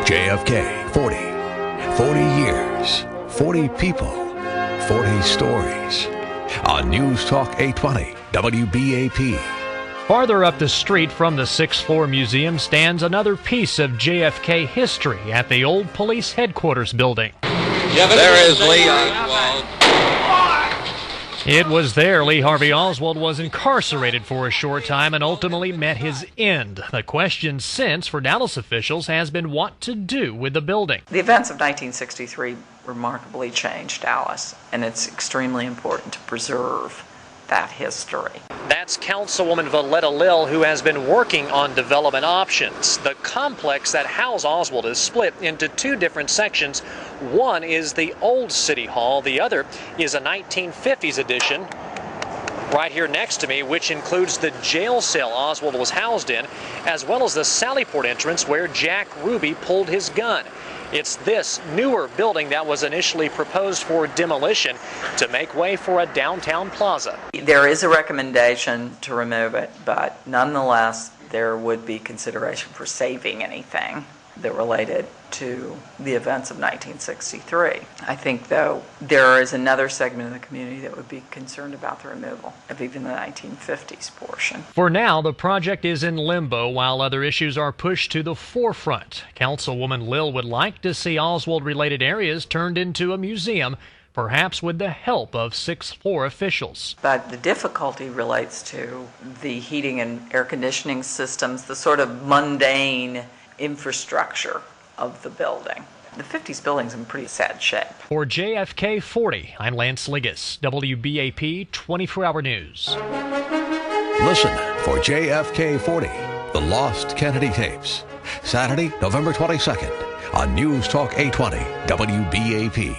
JFK 40. 40 years, 40 people, 40 stories. On News Talk 820 WBAP. Farther up the street from the sixth floor museum stands another piece of JFK history at the old police headquarters building. There is Lee Oswald. It was there Lee Harvey Oswald was incarcerated for a short time and ultimately met his end. The question since for Dallas officials has been what to do with the building. The events of 1963 remarkably changed Dallas, and it's extremely important to preserve that history. That's Councilwoman Valletta Lill, who has been working on development options. The complex that housed Oswald is split into two different sections. One is the old City Hall, the other is a 1950s edition right here next to me, which includes the jail cell Oswald was housed in, as well as the Sallyport entrance where Jack Ruby pulled his gun. It's this newer building that was initially proposed for demolition to make way for a downtown plaza. There is a recommendation to remove it, but nonetheless, there would be consideration for saving anything that related to the events of 1963. I think, though, there is another segment of the community that would be concerned about the removal of even the 1950s portion. For now, the project is in limbo while other issues are pushed to the forefront. Councilwoman Lill would like to see Oswald-related areas turned into a museum, perhaps with the help of sixth floor officials. But the difficulty relates to the heating and air conditioning systems, the sort of mundane infrastructure of the building. The 50s building's in pretty sad shape. For JFK 40, I'm Lance Liggis, WBAP 24-Hour News. Listen for JFK 40, The Lost Kennedy Tapes. Saturday, November 22nd on News Talk 820 WBAP.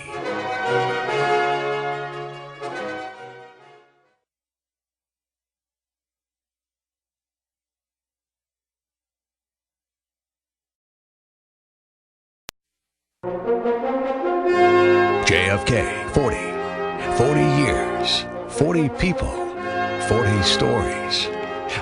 JFK 40. 40 years, 40 people, 40 stories.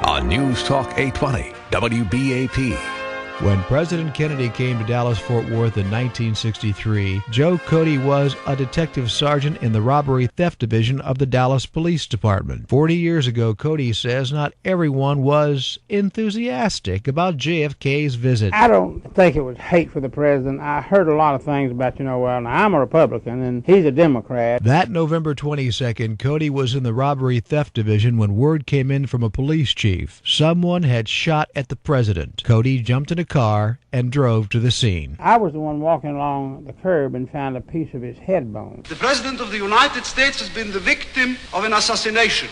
On News Talk 820 WBAP. When President Kennedy came to Dallas-Fort Worth in 1963, Joe Cody was a detective sergeant in the Robbery Theft Division of the Dallas Police Department. 40 years ago, Cody says not everyone was enthusiastic about JFK's visit. I don't think it was hate for the president. I heard a lot of things about, now I'm a Republican and he's a Democrat. That November 22nd, Cody was in the Robbery Theft Division when word came in from a police chief. Someone had shot at the president. Cody jumped in a car and drove to the scene. I was the one walking along the curb and found a piece of his head bone. The President of the United States has been the victim of an assassination.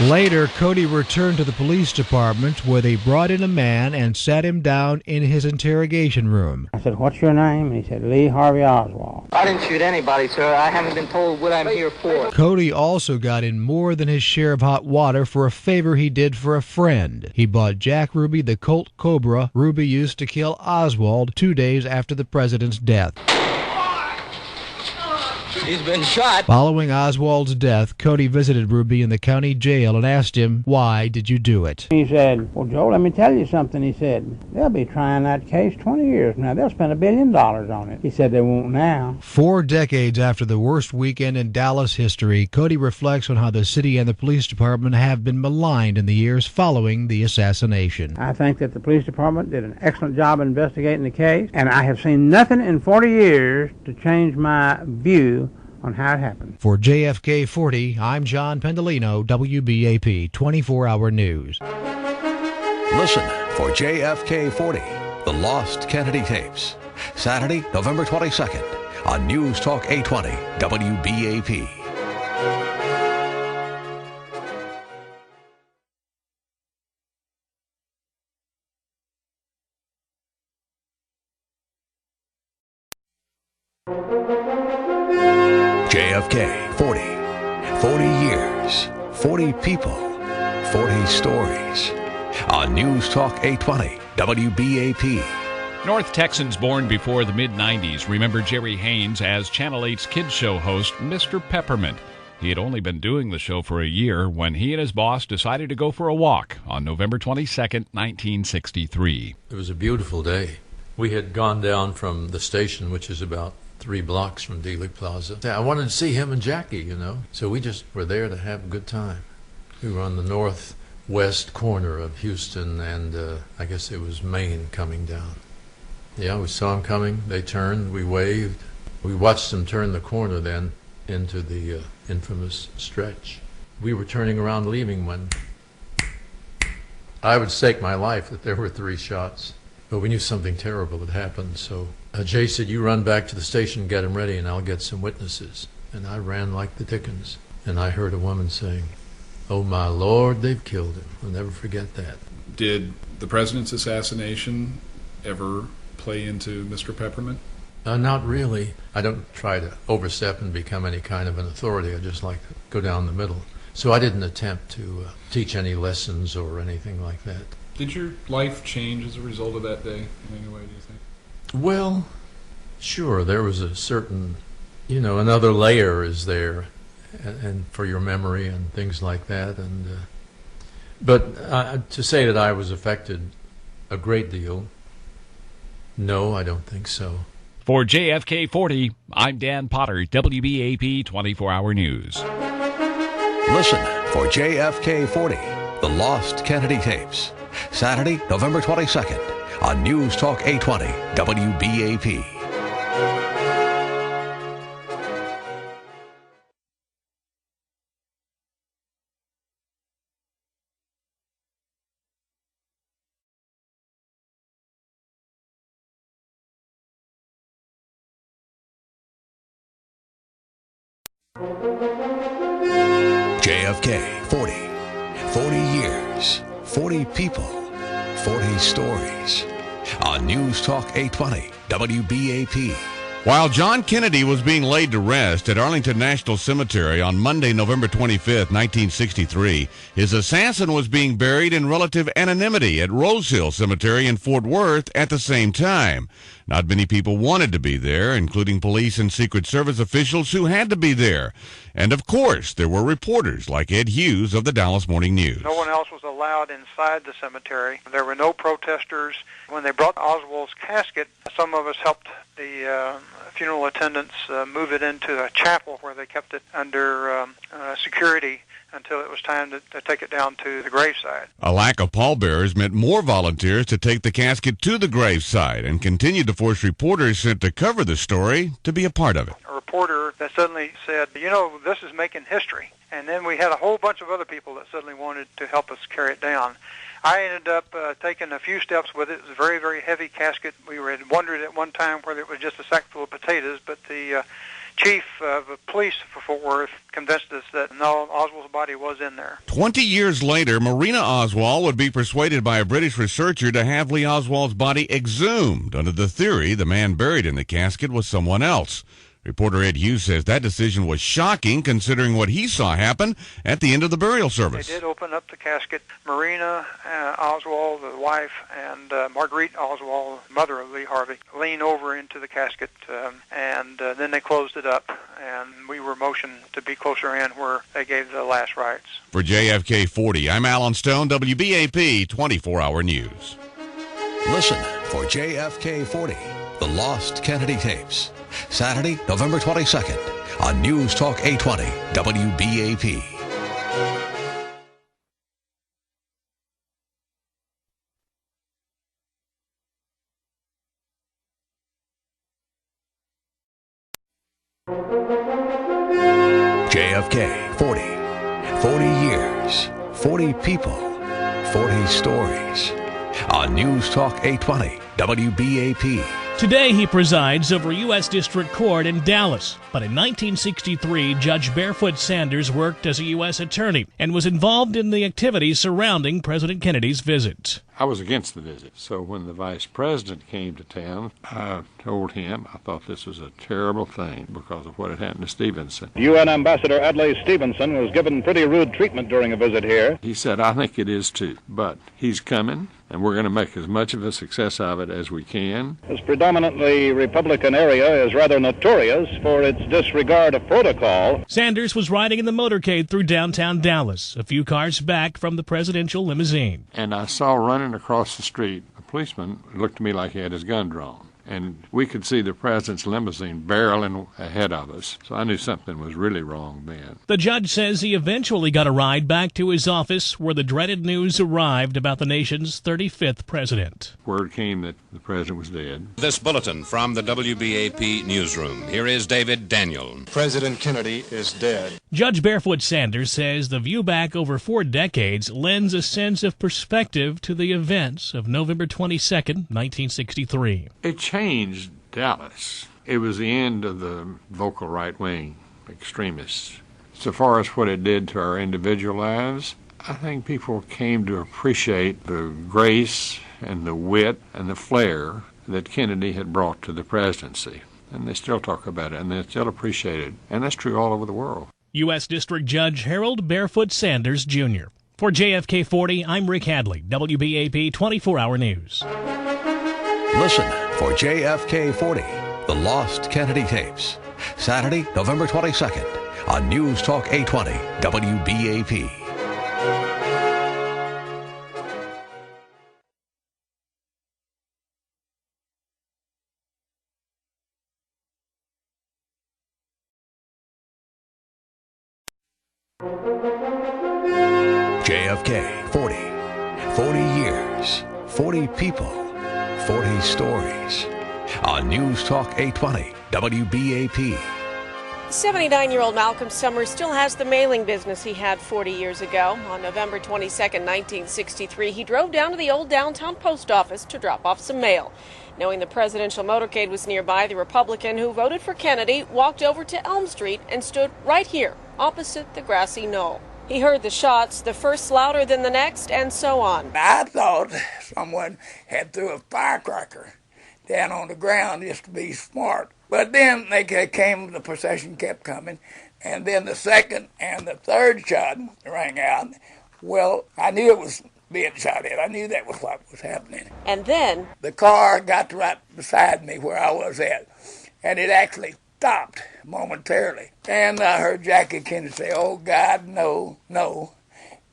Later, Cody returned to the police department where they brought in a man and sat him down in his interrogation room. I said, "What's your name?" And he said, "Lee Harvey Oswald." I didn't shoot anybody, sir. I haven't been told what I'm here for. Cody also got in more than his share of hot water for a favor he did for a friend. He bought Jack Ruby the Colt Cobra Ruby used to kill Oswald 2 days after the president's death. He's been shot. Following Oswald's death, Cody visited Ruby in the county jail and asked him, "Why did you do it?" He said, "Well, Joe, let me tell you something." He said, "They'll be trying that case 20 years now. They'll spend $1 billion on it." He said, "They won't now." 4 decades after the worst weekend in Dallas history, Cody reflects on how the city and the police department have been maligned in the years following the assassination. I think that the police department did an excellent job investigating the case, and I have seen nothing in 40 years to change my view on how it happened. For JFK 40, I'm John Pendolino, WBAP 24-Hour News. Listen for JFK 40, The Lost Kennedy Tapes. Saturday, November 22nd on News Talk 820 WBAP. JFK 40. 40 years, 40 people, 40 stories. On News Talk 820 WBAP. North Texans born before the mid-90s remember Jerry Haynes as Channel 8's kids show host, Mr. Peppermint. He had only been doing the show for a year when he and his boss decided to go for a walk on November 22nd, 1963. It was a beautiful day. We had gone down from the station, which is about 3 blocks from Dealey Plaza. I wanted to see him and Jackie, So we just were there to have a good time. We were on the northwest corner of Houston, and I guess it was Maine coming down. Yeah, we saw him coming. They turned. We waved. We watched them turn the corner then into the infamous stretch. We were turning around leaving when I would stake my life that there were 3 shots. But we knew something terrible had happened, so Jay said, "You run back to the station and get him ready, and I'll get some witnesses." And I ran like the dickens, and I heard a woman saying, "Oh, my Lord, they've killed him." I'll never forget that. Did the president's assassination ever play into Mr. Peppermint? Not really. I don't try to overstep and become any kind of an authority. I just like to go down the middle. So I didn't attempt to teach any lessons or anything like that. Did your life change as a result of that day in any way, do you think? Well, sure. There was a certain, another layer is there, and for your memory and things like that. And but to say that I was affected a great deal, no, I don't think so. For JFK 40, I'm Dan Potter, WBAP 24-Hour News. Listen for JFK 40, The Lost Kennedy Tapes, Saturday, November 22nd on News Talk 820 WBAP. JFK 40. 40 years, 40 people, 40 stories. On News Talk 820 WBAP. While John Kennedy was being laid to rest at Arlington National Cemetery on Monday, November 25th, 1963, his assassin was being buried in relative anonymity at Rose Hill Cemetery in Fort Worth at the same time. Not many people wanted to be there, including police and Secret Service officials who had to be there. And of course, there were reporters like Ed Hughes of the Dallas Morning News. No one else was allowed inside the cemetery. There were no protesters. When they brought Oswald's casket, some of us helped the funeral attendants move it into a chapel where they kept it under security until it was time to take it down to the graveside. A lack of pallbearers meant more volunteers to take the casket to the graveside and continued to force reporters sent to cover the story to be a part of it. A reporter that suddenly said, this is making history. And then we had a whole bunch of other people that suddenly wanted to help us carry it down. I ended up taking a few steps with it. It was a very, very heavy casket. We had wondered at one time whether it was just a sack full of potatoes, but the chief of police for Fort Worth convinced us that no, Oswald's body was in there. 20 years later, Marina Oswald would be persuaded by a British researcher to have Lee Oswald's body exhumed under the theory the man buried in the casket was someone else. Reporter Ed Hughes says that decision was shocking considering what he saw happen at the end of the burial service. They did open up the casket. Marina Oswald, the wife, and Marguerite Oswald, mother of Lee Harvey, leaned over into the casket, and then they closed it up, and we were motioned to be closer in where they gave the last rites. For JFK 40, I'm Alan Stone, WBAP 24-Hour News. Listen for JFK 40, The Lost Kennedy Tapes, Saturday, November 22nd on News Talk 820 WBAP. JFK 40. 40 years, 40 people, 40 stories. On News Talk 820 WBAP. Today he presides over U.S. District Court in Dallas. But in 1963, Judge Barefoot Sanders worked as a U.S. attorney and was involved in the activities surrounding President Kennedy's visit. I was against the visit. So when the vice president came to town, I told him I thought this was a terrible thing because of what had happened to Stevenson. UN Ambassador Adlai Stevenson was given pretty rude treatment during a visit here. He said, I think it is too, but he's coming, and we're going to make as much of a success of it as we can. This predominantly Republican area is rather notorious for its disregard of protocol. Sanders was riding in the motorcade through downtown Dallas, a few cars back from the presidential limousine. And I saw running across the street a policeman who looked to me like he had his gun drawn. And we could see the president's limousine barreling ahead of us. So I knew something was really wrong then. The judge says he eventually got a ride back to his office where the dreaded news arrived about the nation's 35th president. Word came that the president was dead. This bulletin from the WBAP newsroom. Here is David Daniel. President Kennedy is dead. Judge Barefoot Sanders says the view back over 4 decades lends a sense of perspective to the events of November 22nd, 1963. It changed Dallas. It was the end of the vocal right-wing extremists. So far as what it did to our individual lives, I think people came to appreciate the grace and the wit and the flair that Kennedy had brought to the presidency. And they still talk about it, and they still appreciate it. And that's true all over the world. U.S. District Judge Harold Barefoot Sanders, Jr. For JFK 40, I'm Rick Hadley, WBAP 24-Hour News. Listen for JFK 40, The Lost Kennedy Tapes, Saturday, November 22nd on News Talk 820 WBAP. JFK 40 years, 40 people, 40 stories. On News Talk 820 WBAP. 79-year-old Malcolm Summers still has the mailing business he had 40 years ago. On November 22nd, 1963, he drove down to the old downtown post office to drop off some mail. Knowing the presidential motorcade was nearby, the Republican who voted for Kennedy walked over to Elm Street and stood right here, opposite the grassy knoll. He heard the shots, the first louder than the next, and so on. I thought someone had threw a firecracker down on the ground just to be smart. But then they came, the procession kept coming, and then the second and the third shot rang out. Well, I knew it was being shot at. I knew that was what was happening. And then the car got right beside me where I was at, and it actually stopped momentarily. And I heard Jackie Kennedy say, "Oh, God, no, no."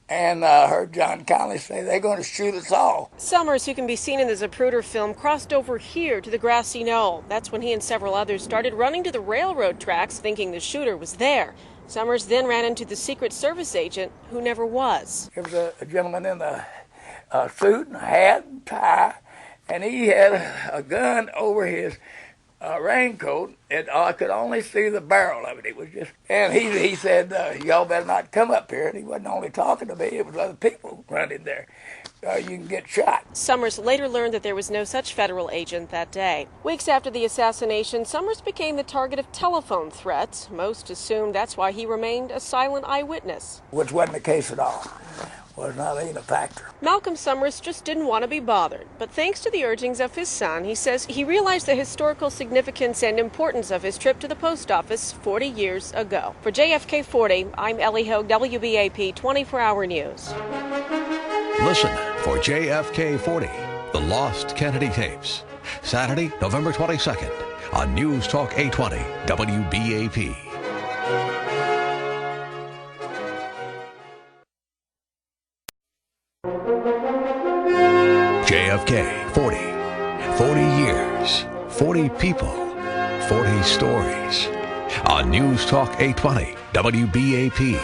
And I heard John Connolly say, "They're going to shoot us all." Summers, who can be seen in the Zapruder film, crossed over here to the grassy knoll. That's when he and several others started running to the railroad tracks, thinking the shooter was there. Summers then ran into the Secret Service agent, who never was. There was a gentleman in a suit and a hat and tie, and he had a gun over his raincoat, and I could only see the barrel of it. It was just, and he said, "Y'all better not come up here." And he wasn't only talking to me; it was other people running there. You can get shot. Summers later learned that there was no such federal agent that day. Weeks after the assassination, Summers became the target of telephone threats. Most assumed that's why he remained a silent eyewitness. Which wasn't the case at all. Was not even a factor. Malcolm Summers just didn't want to be bothered, but thanks to the urgings of his son, he says he realized the historical significance and importance of his trip to the post office 40 years ago. For JFK 40, I'm Ellie Hogue, WBAP 24-Hour News. Listen for JFK 40, The Lost Kennedy Tapes, Saturday, November 22nd on News Talk 820 WBAP. JFK 40 years, 40 people, 40 stories. On News Talk 820 WBAP.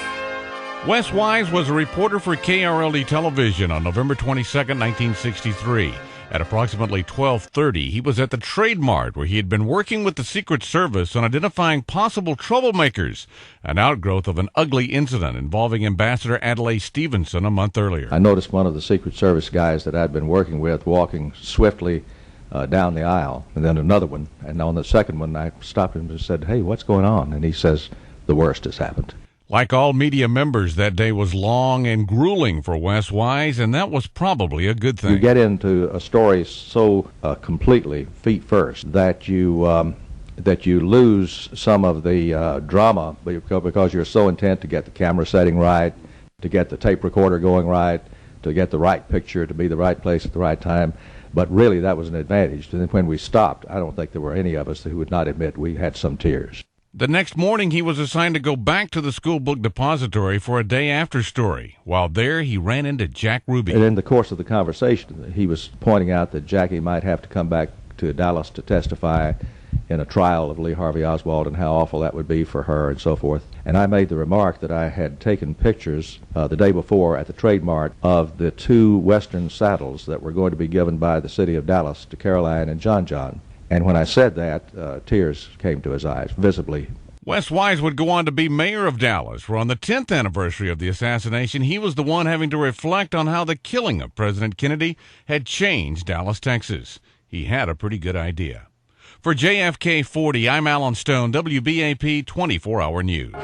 Wes Wise was a reporter for KRLD Television on November 22, 1963. At approximately 12:30, he was at the Trade Mart where he had been working with the Secret Service on identifying possible troublemakers, an outgrowth of an ugly incident involving Ambassador Adlai Stevenson a month earlier. I noticed one of the Secret Service guys that I'd been working with walking swiftly down the aisle, and then another one. And on the second one, I stopped him and said, "Hey, what's going on?" And he says, "The worst has happened." Like all media members, that day was long and grueling for Wes Wise, and that was probably a good thing. You get into a story so completely feet first that you lose some of the drama because you're so intent to get the camera setting right, to get the tape recorder going right, to get the right picture, to be the right place at the right time. But really, that was an advantage. And then when we stopped, I don't think there were any of us who would not admit we had some tears. The next morning, he was assigned to go back to the school book depository for a day after story. While there, he ran into Jack Ruby. And in the course of the conversation, he was pointing out that Jackie might have to come back to Dallas to testify in a trial of Lee Harvey Oswald and how awful that would be for her and so forth. And I made the remark that I had taken pictures the day before at the Trade Mart of the 2 Western saddles that were going to be given by the city of Dallas to Caroline and John John. And when I said that, tears came to his eyes, visibly. Wes Wise would go on to be mayor of Dallas, where on the 10th anniversary of the assassination, he was the one having to reflect on how the killing of President Kennedy had changed Dallas, Texas. He had a pretty good idea. For JFK 40, I'm Alan Stone, WBAP 24-Hour News.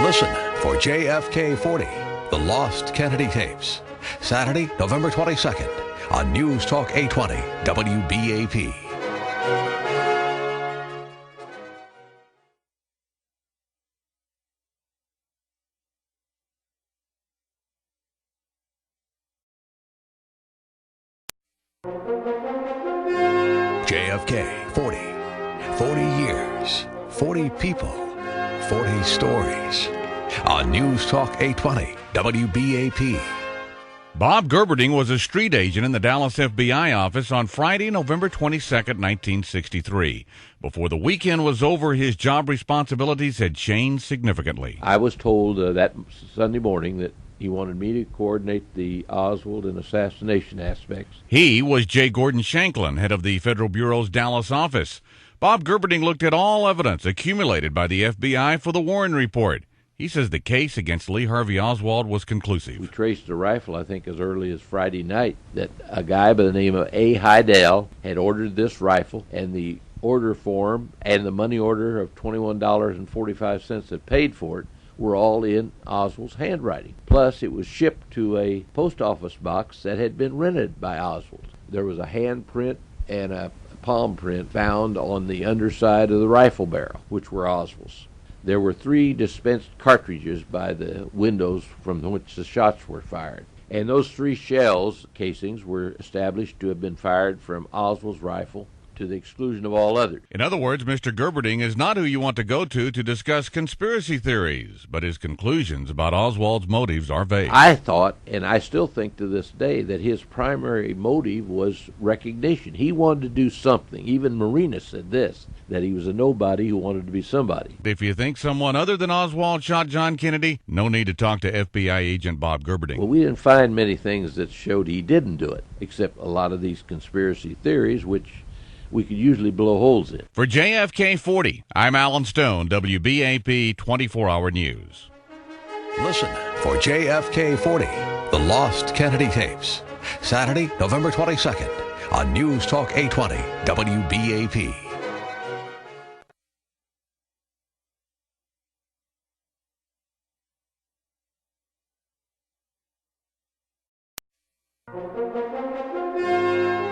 Listen for JFK 40, The Lost Kennedy Tapes, Saturday, November 22nd on News Talk 820 WBAP. JFK 40 years, 40 people, 40 stories. On News Talk 820 WBAP. Bob Gerberding was a street agent in the Dallas FBI office on Friday, November 22nd, 1963. Before the weekend was over, his job responsibilities had changed significantly. I was told that Sunday morning that he wanted me to coordinate the Oswald and assassination aspects. He was J. Gordon Shanklin, head of the Federal Bureau's Dallas office. Bob Gerberding looked at all evidence accumulated by the FBI for the Warren Report. He says the case against Lee Harvey Oswald was conclusive. We traced the rifle, I think, as early as Friday night, that a guy by the name of A. Heidel had ordered this rifle, and the order form and the money order of $21.45 that paid for it were all in Oswald's handwriting. Plus, it was shipped to a post office box that had been rented by Oswald. There was a hand print and a palm print found on the underside of the rifle barrel, which were Oswald's. There were 3 dispensed cartridges by the windows from which the shots were fired. And those 3 shells casings were established to have been fired from Oswald's rifle to the exclusion of all others. In other words, Mr. Gerberding is not who you want to go to discuss conspiracy theories, but his conclusions about Oswald's motives are vague. I thought, and I still think to this day, that his primary motive was recognition. He wanted to do something. Even Marina said this, that he was a nobody who wanted to be somebody. If you think someone other than Oswald shot John Kennedy, no need to talk to FBI agent Bob Gerberding. Well, we didn't find many things that showed he didn't do it, except a lot of these conspiracy theories, which we could usually blow holes in. For JFK 40, I'm Alan Stone, WBAP 24-Hour News. Listen for JFK 40, The Lost Kennedy Tapes, Saturday, November 22nd on News Talk 820 WBAP.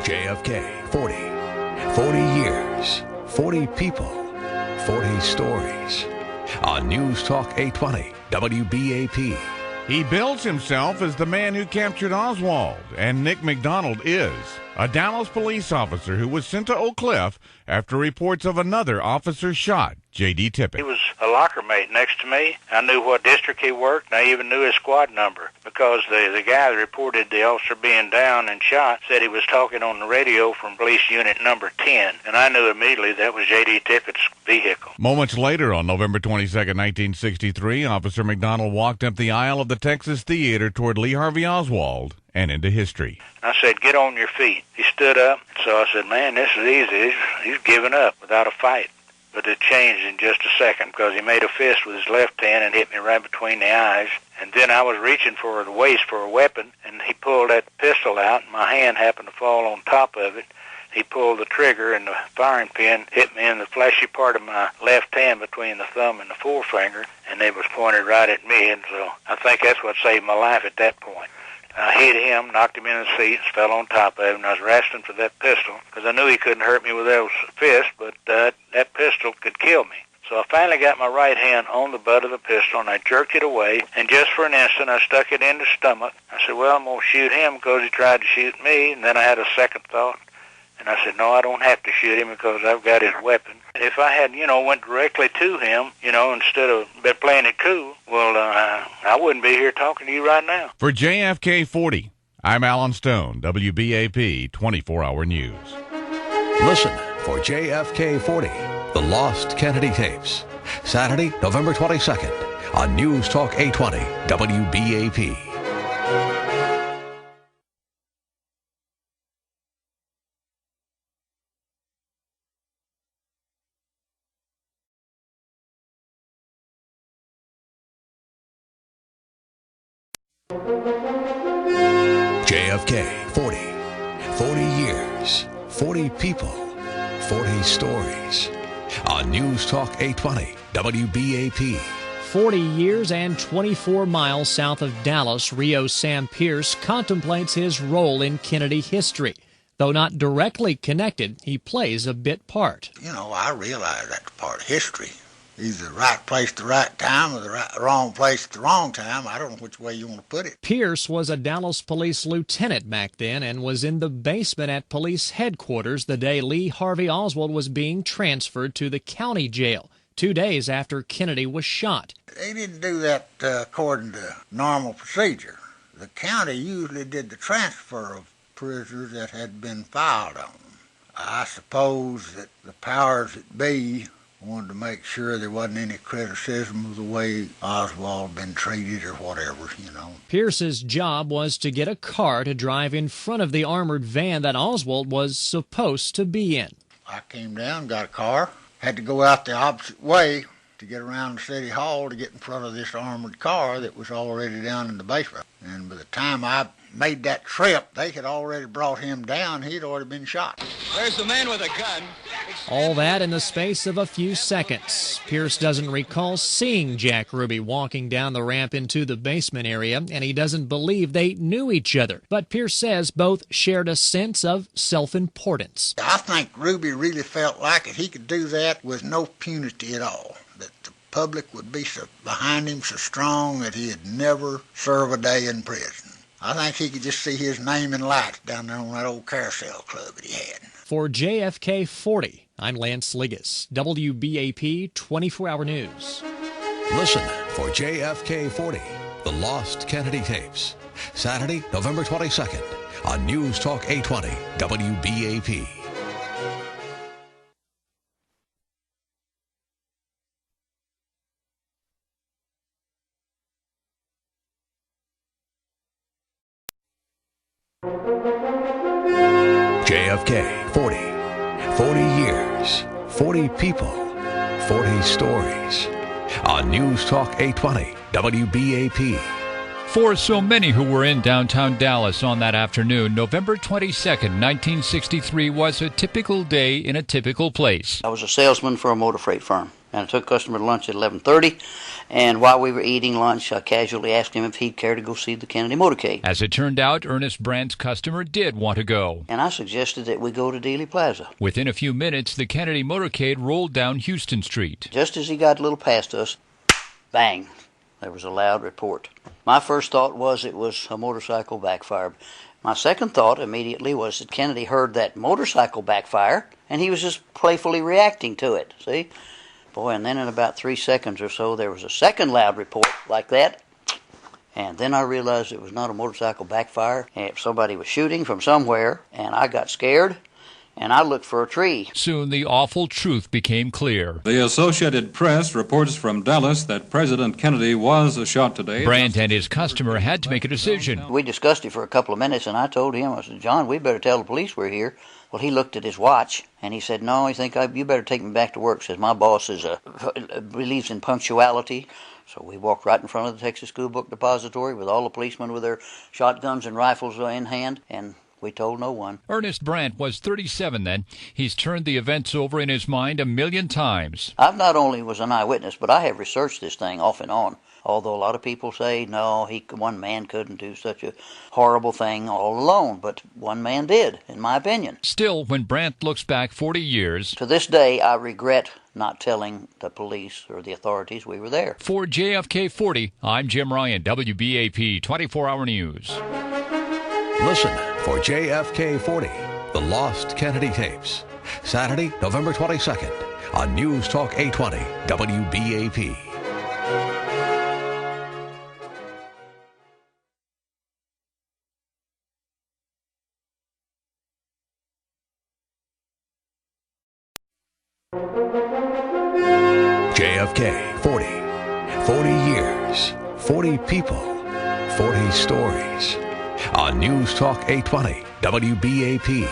JFK 40 years, 40 people, 40 stories. On News Talk 820 WBAP. He bills himself as the man who captured Oswald, and Nick McDonald is a Dallas police officer who was sent to Oak Cliff after reports of another officer shot, J.D. Tippett. He was a locker mate next to me. I knew what district he worked, and I even knew his squad number because the guy that reported the officer being down and shot said he was talking on the radio from police unit number 10, and I knew immediately that was J.D. Tippett's vehicle. Moments later, on November 22nd, 1963, Officer McDonald walked up the aisle of the Texas Theater toward Lee Harvey Oswald and into history. I said, "Get on your feet." He stood up, so I said, "Man, this is easy. He's giving up without a fight." But it changed in just a second because he made a fist with his left hand and hit me right between the eyes. And then I was reaching for the waist for a weapon, and he pulled that pistol out, and my hand happened to fall on top of it. he pulled the trigger and the firing pin hit me in the fleshy part of my left hand between the thumb and the forefinger, and it was pointed right at me, and so I think that's what saved my life at that point. I hit him, knocked him in the seat, fell on top of him, and I was wrestling for that pistol because I knew he couldn't hurt me with those fists, but that pistol could kill me. So I finally got my right hand on the butt of the pistol, and I jerked it away, and just for an instant I stuck it in the stomach. I said, well, I'm going to shoot him because he tried to shoot me, and then I had a second thought, and I said, no, I don't have to shoot him because I've got his weapon. If I had, went directly to him, instead of been playing it cool, well, I wouldn't be here talking to you right now. For JFK 40, I'm Alan Stone, WBAP 24-Hour News. Listen for JFK 40, The Lost Kennedy Tapes, Saturday, November 22nd on News Talk 820 WBAP. JFK 40 years, 40 people, 40 stories. On News Talk 820 WBAP. 40 years and 24 miles south of Dallas, Rio Sam Pierce contemplates his role in Kennedy history. Though not directly connected, he plays a bit part. I realize that's part of history. Either the right place at the right time or the wrong place at the wrong time. I don't know which way you want to put it. Pierce was a Dallas police lieutenant back then and was in the basement at police headquarters the day Lee Harvey Oswald was being transferred to the county jail, 2 days after Kennedy was shot. They didn't do that according to normal procedure. The county usually did the transfer of prisoners that had been filed on them. I suppose that the powers that be wanted to make sure there wasn't any criticism of the way Oswald had been treated or whatever, Pierce's job was to get a car to drive in front of the armored van that Oswald was supposed to be in. I came down, got a car, had to go out the opposite way to get around the city hall to get in front of this armored car that was already down in the basement. And by the time I made that trip, they had already brought him down. He'd already been shot. There's the man with a gun. All that in the space of a few seconds. Pierce doesn't recall seeing Jack Ruby walking down the ramp into the basement area, and he doesn't believe they knew each other. But Pierce says both shared a sense of self-importance. I think Ruby really felt like it. He could do that with no punity at all. That the public would be so behind him so strong that he'd never serve a day in prison. I think he could just see his name in lights down there on that old carousel club that he had. For JFK 40, I'm Lance Liggis, WBAP 24-Hour News. Listen for JFK 40, The Lost Kennedy Tapes, Saturday, November 22nd on News Talk 820 WBAP. JFK 40 years, 40 people, 40 stories. On News Talk 820 WBAP. For so many who were in downtown Dallas on that afternoon, November 22nd, 1963 was a typical day in a typical place. I was a salesman for a motor freight firm, and I took a customer to lunch at 11:30, and while we were eating lunch, I casually asked him if he'd care to go see the Kennedy motorcade. As it turned out, Ernest Brandt's customer did want to go. And I suggested that we go to Dealey Plaza. Within a few minutes, the Kennedy motorcade rolled down Houston Street. Just as he got a little past us, bang, there was a loud report. My first thought was it was a motorcycle backfire. My second thought immediately was that Kennedy heard that motorcycle backfire, and he was just playfully reacting to it, see? Boy, and then in about 3 seconds or so, there was a second loud report like that. And then I realized it was not a motorcycle backfire. Somebody was shooting from somewhere, and I got scared, and I looked for a tree. Soon the awful truth became clear. The Associated Press reports from Dallas that President Kennedy was shot today. Brandt and his customer had to make a decision. We discussed it for a couple of minutes, and I told him, I said, John, we better tell the police we're here. Well, he looked at his watch, and he said, no, you better take me back to work. Says, my boss believes in punctuality. So we walked right in front of the Texas School Book Depository with all the policemen with their shotguns and rifles in hand, and We told no one. Ernest Brandt was 37 then. He's turned the events over in his mind a million times. I've not only was an eyewitness, but I have researched this thing off and on. Although a lot of people say, no, one man couldn't do such a horrible thing all alone. But one man did, in my opinion. Still, when Brandt looks back 40 years... To this day, I regret not telling the police or the authorities we were there. For JFK 40, I'm Jim Ryan, WBAP 24-Hour News. Listen for JFK 40, The Lost Kennedy Tapes, Saturday, November 22nd on News Talk 820 WBAP. JFK 40. 40 years, 40 people, 40 stories. On News Talk 820 WBAP.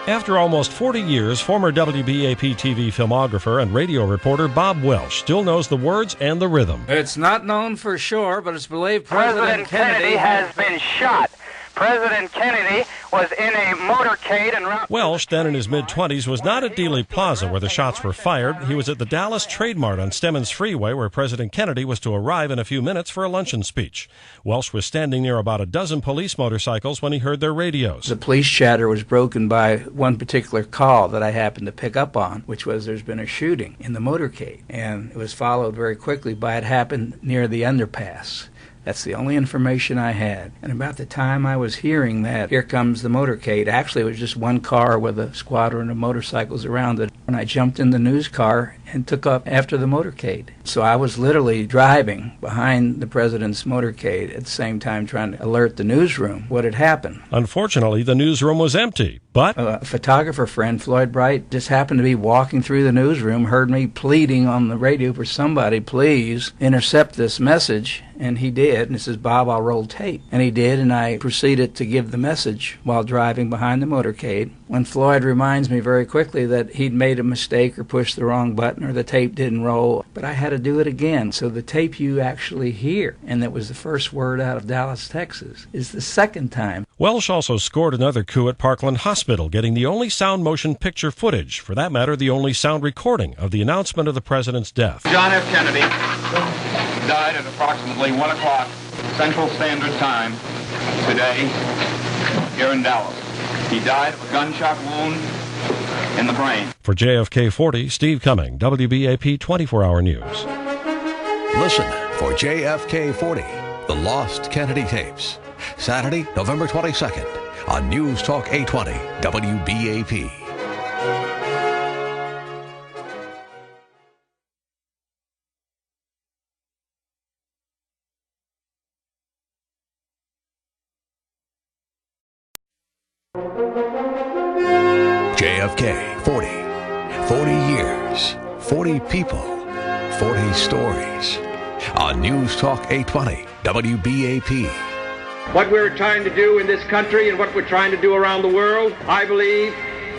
After almost 40 years, former WBAP TV filmographer and radio reporter Bob Welsh still knows the words and the rhythm. It's not known for sure, but it's believed President Kennedy has been shot. President Kennedy was in a motorcade en route. Welsh, then in his mid-20s, was not at Dealey Plaza where the shots were fired. He was at the Dallas Trade Mart on Stemmons Freeway where President Kennedy was to arrive in a few minutes for a luncheon speech. Welsh was standing near about a dozen police motorcycles when he heard their radios. The police chatter was broken by one particular call that I happened to pick up on, which was there's been a shooting in the motorcade. And it was followed very quickly by it happened near the underpass. That's the only information I had. And about the time I was hearing that, here comes the motorcade. Actually, it was just one car with a squadron of motorcycles around it. And I jumped in the news car and took up after the motorcade. So I was literally driving behind the president's motorcade at the same time trying to alert the newsroom what had happened. Unfortunately, the newsroom was empty, but... A photographer friend, Floyd Bright, just happened to be walking through the newsroom, heard me pleading on the radio for somebody, please intercept this message. And he did, and he says, Bob, I'll roll tape. And he did, and I proceeded to give the message while driving behind the motorcade. When Floyd reminds me very quickly that he'd made a mistake or pushed the wrong button or the tape didn't roll, but I had to do it again. So the tape you actually hear, and that was the first word out of Dallas, Texas, is the second time. Welsh also scored another coup at Parkland Hospital, getting the only sound motion picture footage, for that matter, the only sound recording of the announcement of the president's death. John F. Kennedy died at approximately 1 o'clock Central Standard Time today here in Dallas. He died of a gunshot wound in the brain. For JFK 40, Steve Cumming, WBAP 24-Hour News. Listen for JFK 40, The Lost Kennedy Tapes, Saturday, November 22nd on News Talk 820 WBAP. JFK 40. 40 years, 40 people, 40 stories. On News Talk 820 WBAP. What we're trying to do in this country and what we're trying to do around the world, I believe,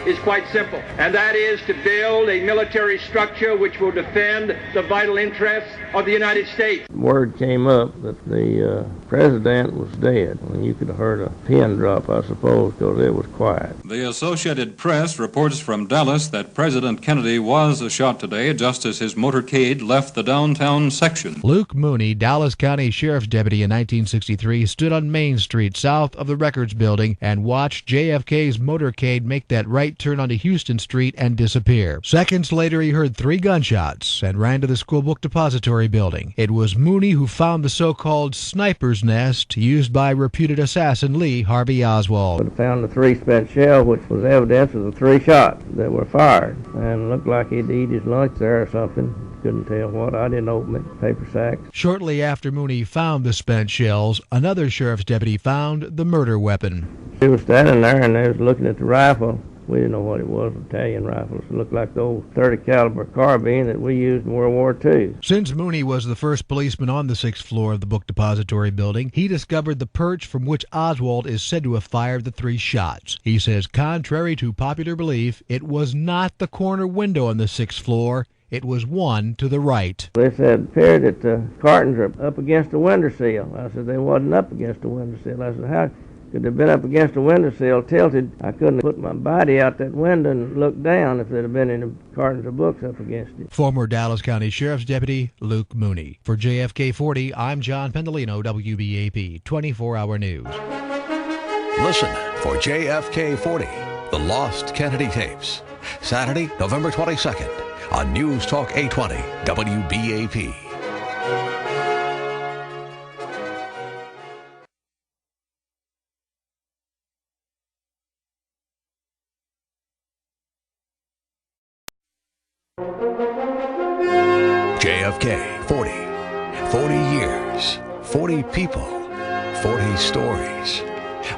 is quite simple. And that is to build a military structure which will defend the vital interests of the United States. Word came up that the president was dead. And you could have heard a pin drop, I suppose, because it was quiet. The Associated Press reports from Dallas that President Kennedy was shot today just as his motorcade left the downtown section. Luke Mooney, Dallas County Sheriff's Deputy in 1963, stood on Main Street south of the Records Building and watched JFK's motorcade make that right turn onto Houston Street and disappear. Seconds later, he heard 3 gunshots and ran to the school book depository building. It was Mooney who found the so-called sniper's nest used by reputed assassin Lee Harvey Oswald. We found the 3 spent shell, which was evidence of the 3 shots that were fired, and looked like he'd eat his lunch there or something. Couldn't tell what. I didn't open it. Paper sacks. Shortly after Mooney found the spent shells, another sheriff's deputy found the murder weapon. He was standing there and they was looking at the rifle. We didn't know what it was, Italian rifles. It looked like the old 30 caliber carbine that we used in World War II. Since Mooney was the first policeman on the 6th floor of the book depository building, he discovered the perch from which Oswald is said to have fired the 3 shots. He says, contrary to popular belief, it was not the corner window on the 6th floor. It was one to the right. They said, it appeared that the cartons are up against the window sill. I said, they wasn't up against the window sill. I said, Could have been up against a windowsill, tilted. I couldn't have put my body out that window and looked down if there'd have been any cartons of books up against it. Former Dallas County Sheriff's Deputy Luke Mooney. For JFK 40, I'm John Pendolino, WBAP 24-Hour News. Listen for JFK 40, The Lost Kennedy Tapes, Saturday, November 22nd on News Talk 820 WBAP. JFK 40. 40 years, 40 people, 40 stories.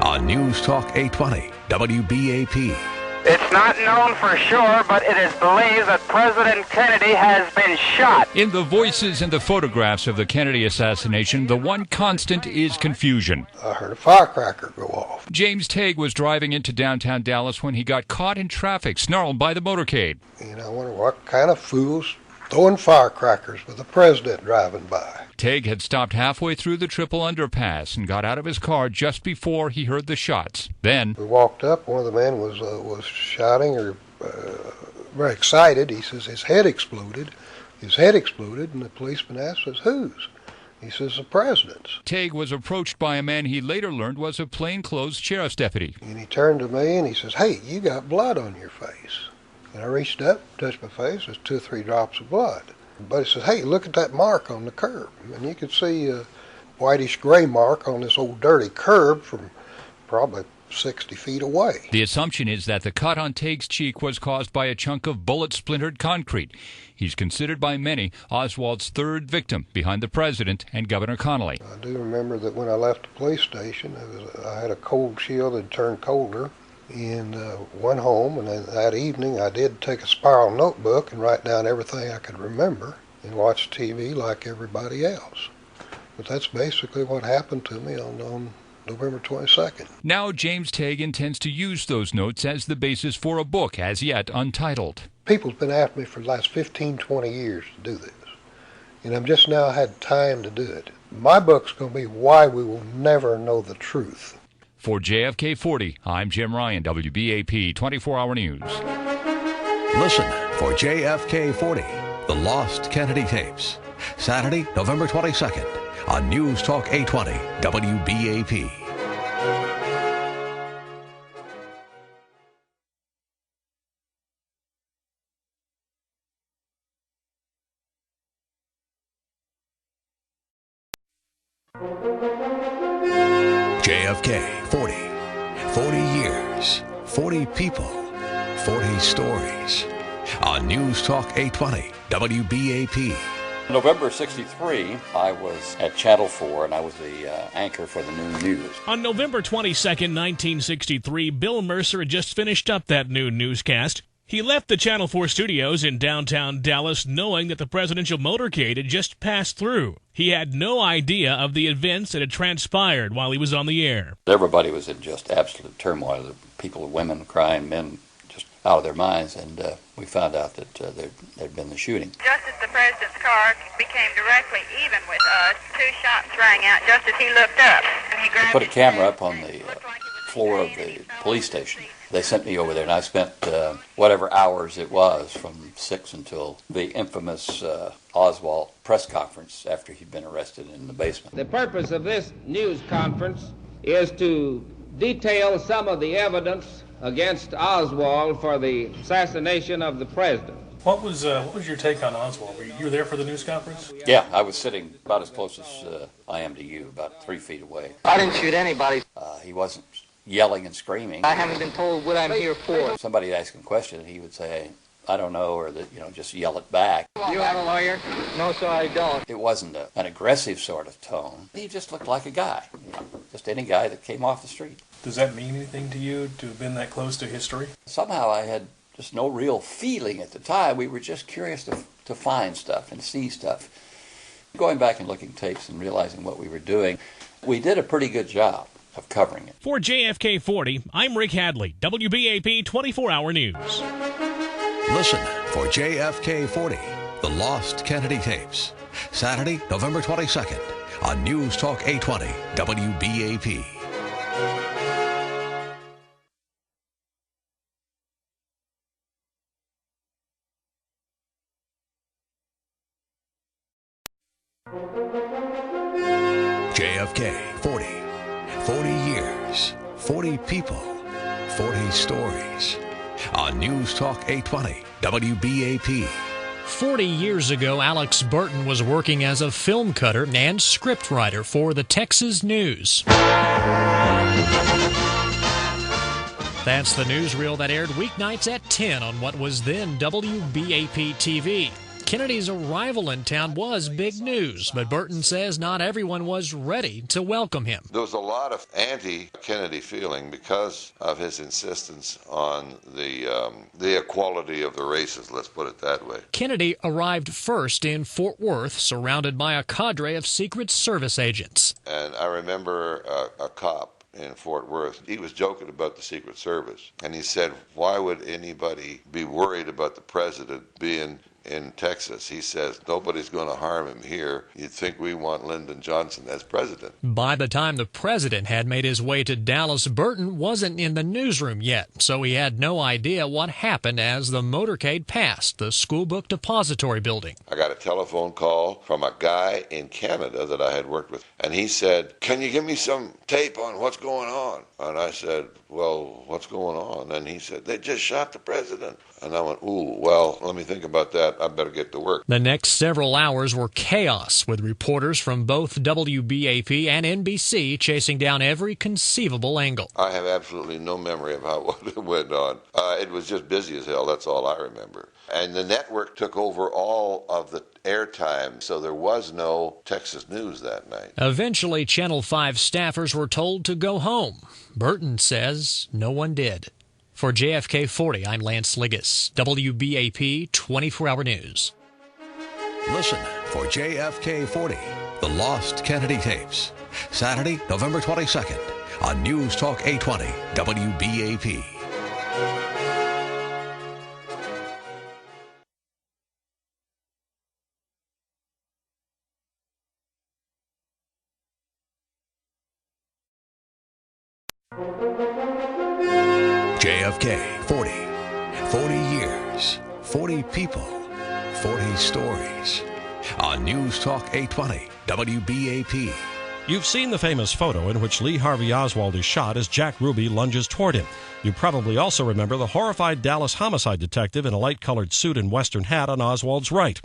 On News Talk 820 WBAP. It's not known for sure, but it is believed that President Kennedy has been shot. In the voices and the photographs of the Kennedy assassination, the one constant is confusion. I heard a firecracker go off. James Tague was driving into downtown Dallas when he got caught in traffic, snarled by the motorcade. And I wonder what kind of fools throwing firecrackers with the president driving by. Tague had stopped halfway through the triple underpass and got out of his car just before he heard the shots. Then we walked up. One of the men was shouting or very excited. He says his head exploded. His head exploded, and the policeman asked us, "Whose?" He says, "The president's." Tague was approached by a man he later learned was a plainclothes sheriff's deputy. And he turned to me and he says, "Hey, you got blood on your face." And I reached up, touched my face. There's 2 or 3 drops of blood. But he says, "Hey, look at that mark on the curb." And you could see a whitish gray mark on this old dirty curb from probably 60 feet away. The assumption is that the cut on Tague's cheek was caused by a chunk of bullet-splintered concrete. He's considered by many Oswald's 3rd victim behind the president and Governor Connally. I do remember that when I left the police station, I had a cold chill that turned colder. And went home, and that evening I did take a spiral notebook and write down everything I could remember and watch TV like everybody else. But that's basically what happened to me on November 22nd. Now James Tague intends to use those notes as the basis for a book as yet untitled. People's been after me for the last 15, 20 years to do this. And I've just now had time to do it. My book's going to be Why We Will Never Know the Truth. For JFK 40, I'm Jim Ryan, WBAP 24-Hour News. Listen for JFK 40, The Lost Kennedy Tapes, Saturday, November 22nd on News Talk 820 WBAP. JFK 40. 40 years, 40 people, 40 stories. On News Talk 820 WBAP. November 63, I was at Channel 4, and I was the anchor for the noon news. On November 22nd, 1963, Bill Mercer had just finished up that noon newscast. He left the Channel 4 studios in downtown Dallas knowing that the presidential motorcade had just passed through. He had no idea of the events that had transpired while he was on the air. Everybody was in just absolute turmoil. The people, women crying, men just out of their minds, and we found out that there'd been the shooting. Just as the president's car became directly even with us, 2 shots rang out just as he looked up. And he grabbed put a camera up on the floor of the police station. They sent me over there, and I spent whatever hours it was from 6 until the infamous Oswald press conference after he'd been arrested in the basement. The purpose of this news conference is to detail some of the evidence against Oswald for the assassination of the president. What was your take on Oswald? You were there for the news conference? Yeah, I was sitting about as close as I am to you, about 3 feet away. I didn't shoot anybody. He wasn't yelling and screaming. I haven't been told what I'm here for. Somebody asked him a question, and he would say, I don't know, or that, just yell it back. You have a lawyer? No, sir, I don't. It wasn't an aggressive sort of tone. He just looked like a guy, just any guy that came off the street. Does that mean anything to you to have been that close to history? Somehow I had just no real feeling at the time. We were just curious to find stuff and see stuff. Going back and looking tapes and realizing what we were doing, we did a pretty good job of covering it. For JFK 40, I'm Rick Hadley, WBAP 24-Hour News. Listen for JFK 40, The Lost Kennedy Tapes, Saturday, November 22nd on News Talk 820 WBAP. JFK 40. 40 years, 40 people, 40 stories. On News Talk 820 WBAP. 40 years ago, Alex Burton was working as a film cutter and scriptwriter for the Texas News. That's the newsreel that aired weeknights at 10 on what was then WBAP TV. Kennedy's arrival in town was big news, but Burton says not everyone was ready to welcome him. There was a lot of anti-Kennedy feeling because of his insistence on the equality of the races, let's put it that way. Kennedy arrived first in Fort Worth, surrounded by a cadre of Secret Service agents. And I remember a cop in Fort Worth, he was joking about the Secret Service, and he said, why would anybody be worried about the president being in Texas? He says, nobody's going to harm him here. You'd think we want Lyndon Johnson as president. By the time the president had made his way to Dallas, Burton wasn't in the newsroom yet, so he had no idea what happened as the motorcade passed the school book depository building. I got a telephone call from a guy in Canada that I had worked with, and he said, can you give me some tape on what's going on? And I said, well, what's going on? And he said, they just shot the president. And I went, ooh, well, let me think about that. I better get to work. The next several hours were chaos, with reporters from both WBAP and NBC chasing down every conceivable angle. I have absolutely no memory of how it went on. It was just busy as hell. That's all I remember. And the network took over all of the airtime, so there was no Texas news that night. Eventually, Channel 5 staffers were told to go home. Burton says no one did. For JFK 40, I'm Lance Liggis, WBAP 24-Hour News. Listen for JFK 40, The Lost Kennedy Tapes, Saturday, November 22nd on News Talk 820 WBAP. JFK 40. 40 years, 40 people, 40 stories. On News Talk 820 WBAP. You've seen the famous photo in which Lee Harvey Oswald is shot as Jack Ruby lunges toward him. You probably also remember the horrified Dallas homicide detective in a light-colored suit and western hat on Oswald's right.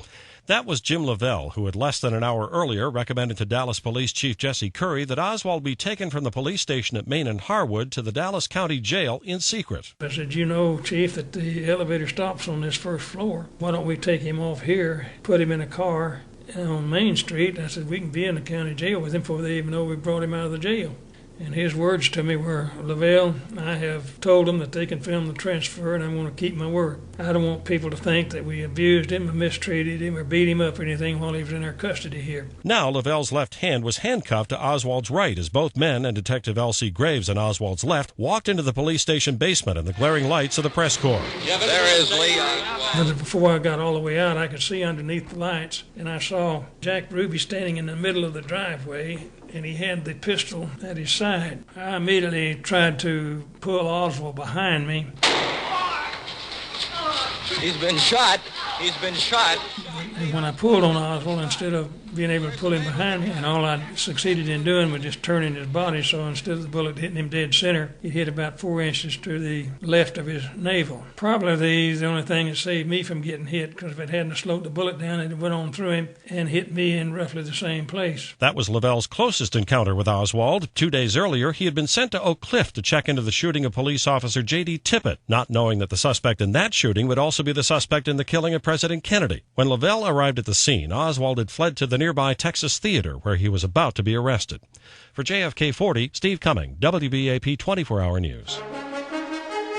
That was Jim Lavelle, who had less than an hour earlier recommended to Dallas Police Chief Jesse Curry that Oswald be taken from the police station at Main and Harwood to the Dallas County Jail in secret. I said, you know, Chief, that the elevator stops on this first floor. Why don't we take him off here, put him in a car on Main Street? I said, we can be in the county jail with him before they even know we brought him out of the jail. And his words to me were, Lavelle, I have told them that they can film the transfer, and I'm going to keep my word. I don't want people to think that we abused him or mistreated him or beat him up or anything while he was in our custody here. Now, Lavelle's left hand was handcuffed to Oswald's right as both men and Detective L.C. Graves on Oswald's left walked into the police station basement in the glaring lights of the press corps. Yeah, there is Lee. But before I got all the way out, I could see underneath the lights, and I saw Jack Ruby standing in the middle of the driveway, and he had the pistol at his side. I immediately tried to pull Oswald behind me. He's been shot. He's been shot. And when I pulled on Oswald, instead of being able to pull him behind me, and all I succeeded in doing was just turning his body, so instead of the bullet hitting him dead center, it hit about 4 inches to the left of his navel. Probably the only thing that saved me from getting hit, because if it hadn't slowed the bullet down, it went on through him and hit me in roughly the same place. That was Lavelle's closest encounter with Oswald. 2 days earlier, he had been sent to Oak Cliff to check into the shooting of police officer J.D. Tippit, not knowing that the suspect in that shooting would also be the suspect in the killing of President Kennedy. When Lavelle arrived at the scene, Oswald had fled to the nearby Texas Theater, where he was about to be arrested. For JFK 40, Steve Cumming, WBAP 24-Hour News.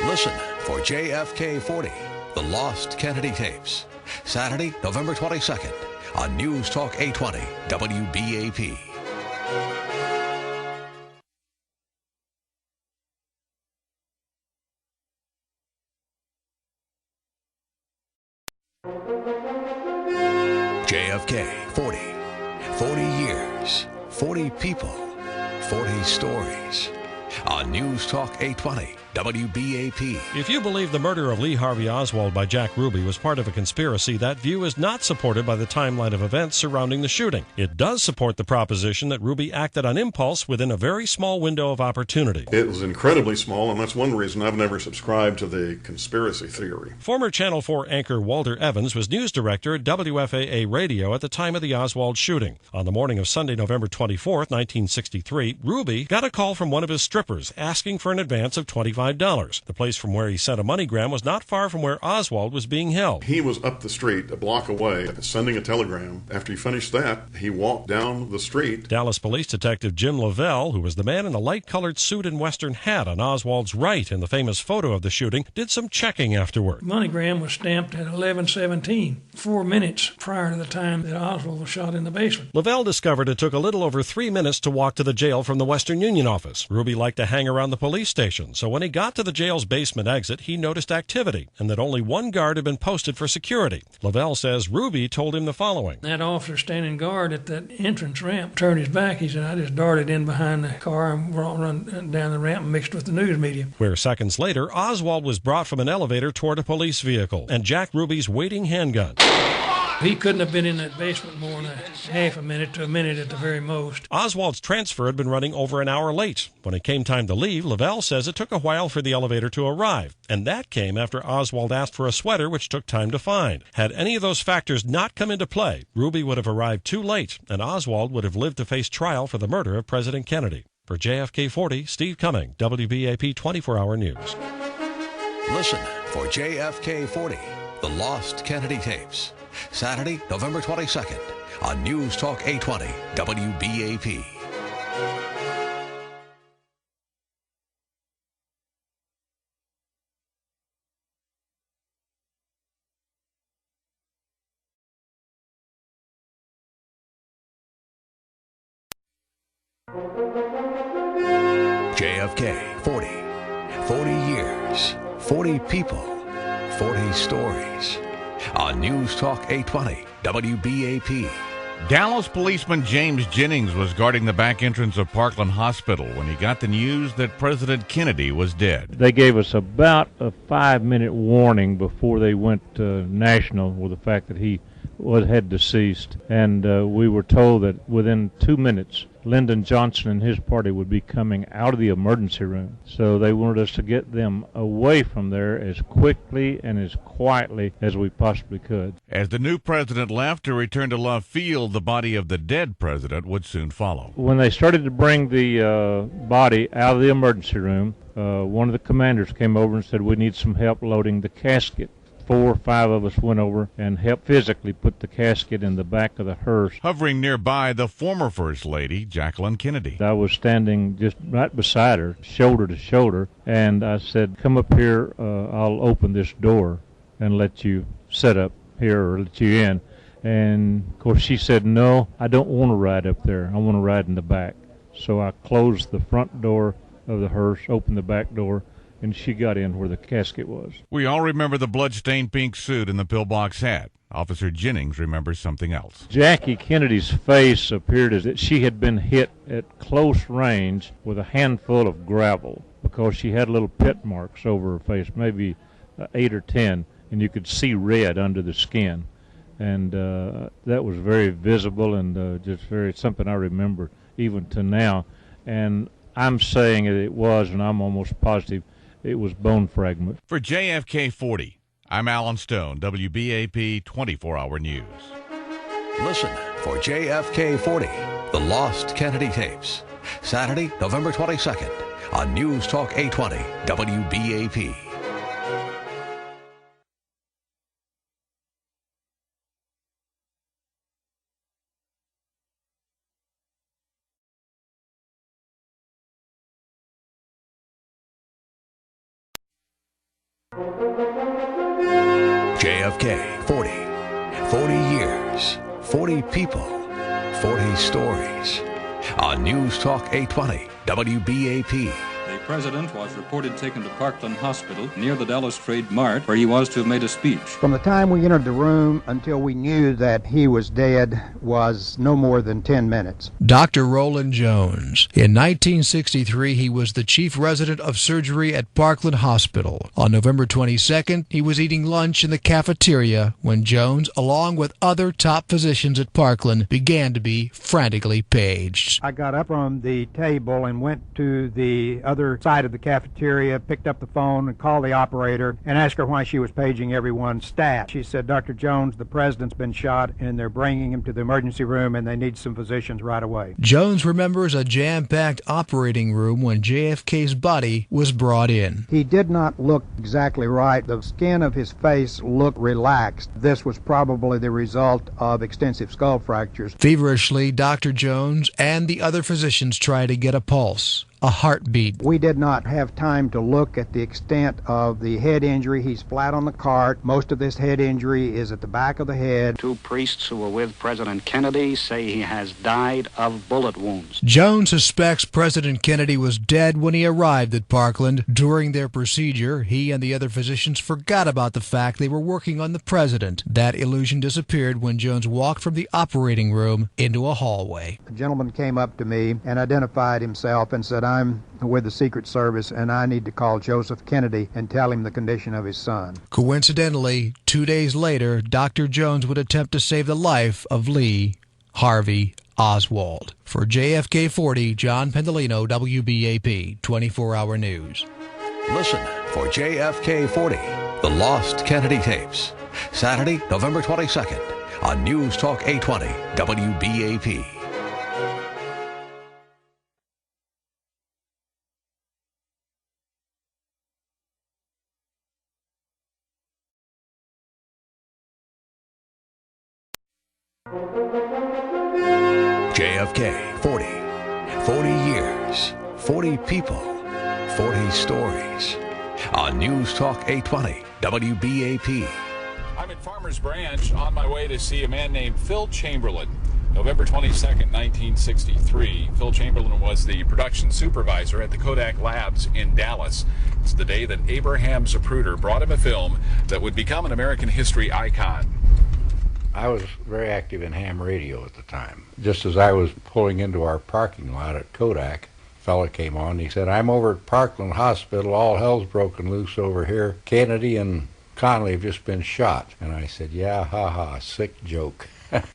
Listen for JFK 40, The Lost Kennedy Tapes, Saturday, November 22nd on News Talk 820 WBAP. JFK 40. 40 years, 40 people, 40 stories. On News Talk 820 WBAP. If you believe the murder of Lee Harvey Oswald by Jack Ruby was part of a conspiracy, that view is not supported by the timeline of events surrounding the shooting. It does support the proposition that Ruby acted on impulse within a very small window of opportunity. It was incredibly small, and that's one reason I've never subscribed to the conspiracy theory. Former Channel 4 anchor Walter Evans was news director at WFAA Radio at the time of the Oswald shooting. On the morning of Sunday, November 24, 1963, Ruby got a call from one of his strippers asking for an advance of $25. The place from where he sent a MoneyGram was not far from where Oswald was being held. He was up the street, a block away, sending a telegram. After he finished that, he walked down the street. Dallas Police Detective Jim Lavelle, who was the man in the light-colored suit and western hat on Oswald's right in the famous photo of the shooting, did some checking afterward. MoneyGram was stamped at 11:17, 4 minutes prior to the time that Oswald was shot in the basement. Lavelle discovered it took a little over 3 minutes to walk to the jail from the Western Union office. Ruby liked to hang around the police station, so when he got to the jail's basement exit, he noticed activity, and that only one guard had been posted for security. Lavelle says Ruby told him the following. That officer standing guard at that entrance ramp turned his back. He said, I just darted in behind the car and run down the ramp and mixed with the news media. Where seconds later, Oswald was brought from an elevator toward a police vehicle, and Jack Ruby's waiting handgun. He couldn't have been in that basement more than a half a minute to a minute at the very most. Oswald's transfer had been running over an hour late. When it came time to leave, Lavelle says it took a while for the elevator to arrive, and that came after Oswald asked for a sweater, which took time to find. Had any of those factors not come into play, Ruby would have arrived too late, and Oswald would have lived to face trial for the murder of President Kennedy. For JFK 40, Steve Cumming, WBAP 24-Hour News. Listen for JFK 40, The Lost Kennedy Tapes. Saturday, November 22nd on News Talk 820 WBAP. JFK 40 years, 40 people, 40 stories. On News Talk 820 WBAP. Dallas policeman James Jennings was guarding the back entrance of Parkland Hospital when he got the news that President Kennedy was dead. They gave us about a 5-minute warning before they went national with the fact that he had deceased, and we were told that within 2 minutes Lyndon Johnson and his party would be coming out of the emergency room. So they wanted us to get them away from there as quickly and as quietly as we possibly could. As the new president left to return to Love Field, the body of the dead president would soon follow. When they started to bring the body out of the emergency room, one of the commanders came over and said, we need some help loading the casket. 4 or 5 of us went over and helped physically put the casket in the back of the hearse. Hovering nearby, the former First Lady, Jacqueline Kennedy. I was standing just right beside her, shoulder to shoulder, and I said, come up here, I'll open this door and let you sit up here or let you in. And, of course, she said, no, I don't want to ride up there. I want to ride in the back. So I closed the front door of the hearse, opened the back door, and she got in where the casket was. We all remember the blood-stained pink suit and the pillbox hat. Officer Jennings remembers something else. Jackie Kennedy's face appeared as if she had been hit at close range with a handful of gravel, because she had little pit marks over her face, maybe 8 or 10, and you could see red under the skin. And that was very visible and just very something I remember even to now. And I'm saying it was, and I'm almost positive, it was bone fragment. For JFK 40, I'm Alan Stone, WBAP 24-Hour News. Listen for JFK 40, The Lost Kennedy Tapes. Saturday, November 22nd on News Talk 820 WBAP. JFK 40 years, 40 people, 40 stories. On News Talk 820 WBAP. The president was reported taken to Parkland Hospital near the Dallas Trade Mart, where he was to have made a speech. From the time we entered the room until we knew that he was dead was no more than 10 minutes. Dr. Roland Jones. In 1963, he was the chief resident of surgery at Parkland Hospital. On November 22nd, he was eating lunch in the cafeteria when Jones, along with other top physicians at Parkland, began to be frantically paged. I got up from the table and went to the other side of the cafeteria, picked up the phone and called the operator and asked her why she was paging everyone's stat. She said, "Dr. Jones, the president's been shot and they're bringing him to the emergency room and they need some physicians right away." Jones remembers a jam-packed operating room when JFK's body was brought in. He did not look exactly right. The skin of his face looked relaxed. This was probably the result of extensive skull fractures. Feverishly, Dr. Jones and the other physicians tried to get a pulse, a heartbeat. We did not have time to look at the extent of the head injury. He's flat on the cart. Most of this head injury is at the back of the head. Two priests who were with President Kennedy say he has died of bullet wounds. Jones suspects President Kennedy was dead when he arrived at Parkland. During their procedure, he and the other physicians forgot about the fact they were working on the president. That illusion disappeared when Jones walked from the operating room into a hallway. A gentleman came up to me and identified himself and said, "I'm with the Secret Service and I need to call Joseph Kennedy and tell him the condition of his son." Coincidentally, 2 days later, Dr. Jones would attempt to save the life of Lee Harvey Oswald. For JFK 40, John Pendolino, WBAP 24-Hour News. Listen for JFK 40, The Lost Kennedy Tapes, Saturday, November 22nd on News Talk 820 WBAP. JFK 40 years, 40 people, 40 stories. On News Talk 820 WBAP. I'm at Farmers Branch on my way to see a man named Phil Chamberlain. November 22nd, 1963. Phil Chamberlain was the production supervisor at the Kodak Labs in Dallas. It's the day that Abraham Zapruder brought him a film that would become an American history icon. I was very active in ham radio at the time. Just as I was pulling into our parking lot at Kodak, a fella came on and he said, "I'm over at Parkland Hospital. All hell's broken loose over here. Kennedy and Connally have just been shot." And I said, "Yeah, ha, sick joke."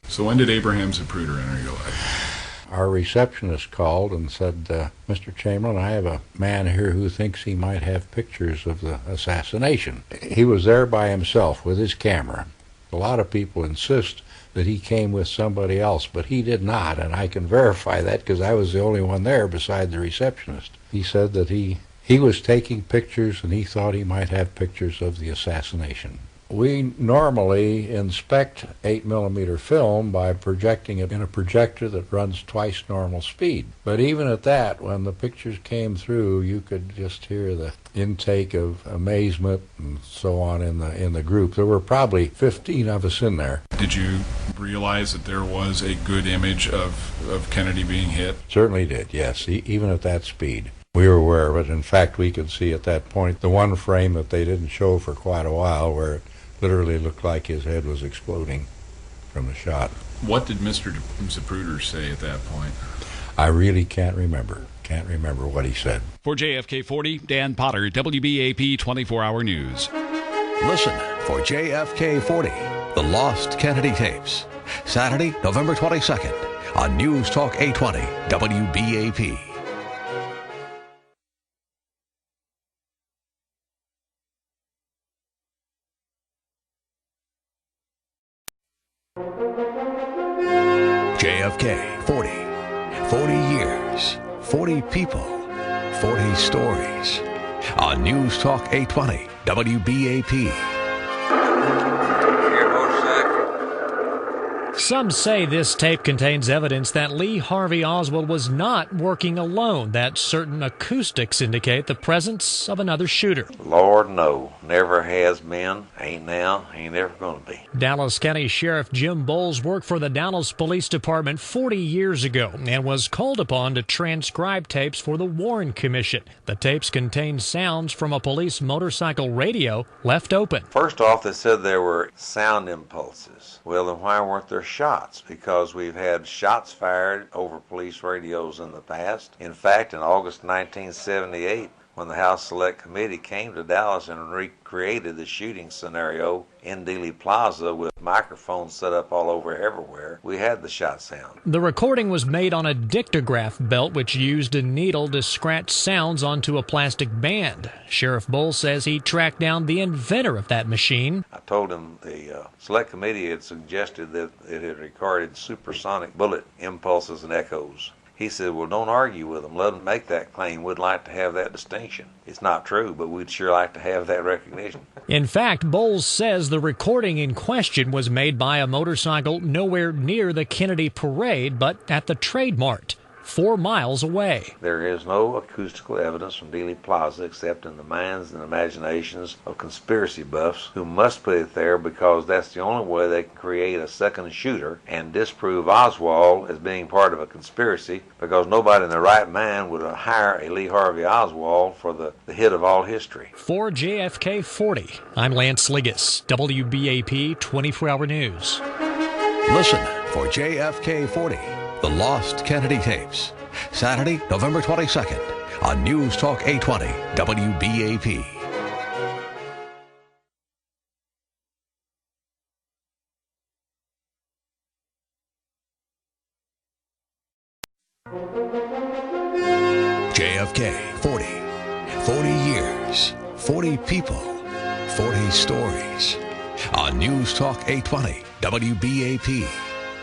So when did Abraham Zapruder enter your life? Our receptionist called and said, "Mr. Chamberlain, I have a man here who thinks he might have pictures of the assassination." He was there by himself with his camera. A lot of people insist that he came with somebody else, but he did not, and I can verify that because I was the only one there beside the receptionist. He said that he was taking pictures and he thought he might have pictures of the assassination. We normally inspect 8mm film by projecting it in a projector that runs twice normal speed. But even at that, when the pictures came through, you could just hear the intake of amazement and so on in the group. There were probably 15 of us in there. Did you realize that there was a good image of Kennedy being hit? Certainly did, yes, even at that speed. We were aware of it. In fact, we could see at that point the one frame that they didn't show for quite a while where it literally looked like his head was exploding from the shot. What did Mr. Zapruder say at that point? I really can't remember. Can't remember what he said. For JFK 40, Dan Potter, WBAP 24-Hour News. Listen for JFK 40, The Lost Kennedy Tapes, Saturday, November 22nd on News Talk 820 WBAP. JFK 40 years, 40 people, 40 stories. On News Talk 820 WBAP. Some say this tape contains evidence that Lee Harvey Oswald was not working alone, that certain acoustics indicate the presence of another shooter. Lord, no. Never has been. Ain't now. Ain't ever going to be. Dallas County Sheriff Jim Bowles worked for the Dallas Police Department 40 years ago and was called upon to transcribe tapes for the Warren Commission. The tapes contained sounds from a police motorcycle radio left open. First off, they said there were sound impulses. Well, then why weren't there shots? Because we've had shots fired over police radios in the past. In fact, in August 1978, when the House Select Committee came to Dallas and recreated the shooting scenario in Dealey Plaza with microphones set up all over everywhere, we had the shot sound. The recording was made on a dictograph belt which used a needle to scratch sounds onto a plastic band. Sheriff Bowles says he tracked down the inventor of that machine. I told him the Select Committee had suggested that it had recorded supersonic bullet impulses and echoes. He said, well, don't argue with them. Let them make that claim. We'd like to have that distinction. It's not true, but we'd sure like to have that recognition. In fact, Bowles says the recording in question was made by a motorcycle nowhere near the Kennedy Parade, but at the Trade Mart, 4 miles away. There is no acoustical evidence from Dealey Plaza except in the minds and imaginations of conspiracy buffs who must put it there because that's the only way they can create a second shooter and disprove Oswald as being part of a conspiracy, because nobody in their right mind would hire a Lee Harvey Oswald for the hit of all history. For JFK 40, I'm Lance Liggis, WBAP 24-Hour News. Listen for JFK 40. The Lost Kennedy Tapes, Saturday, November 22nd, on News Talk 820 WBAP. JFK 40. 40 years, 40 people, 40 stories. On News Talk 820 WBAP.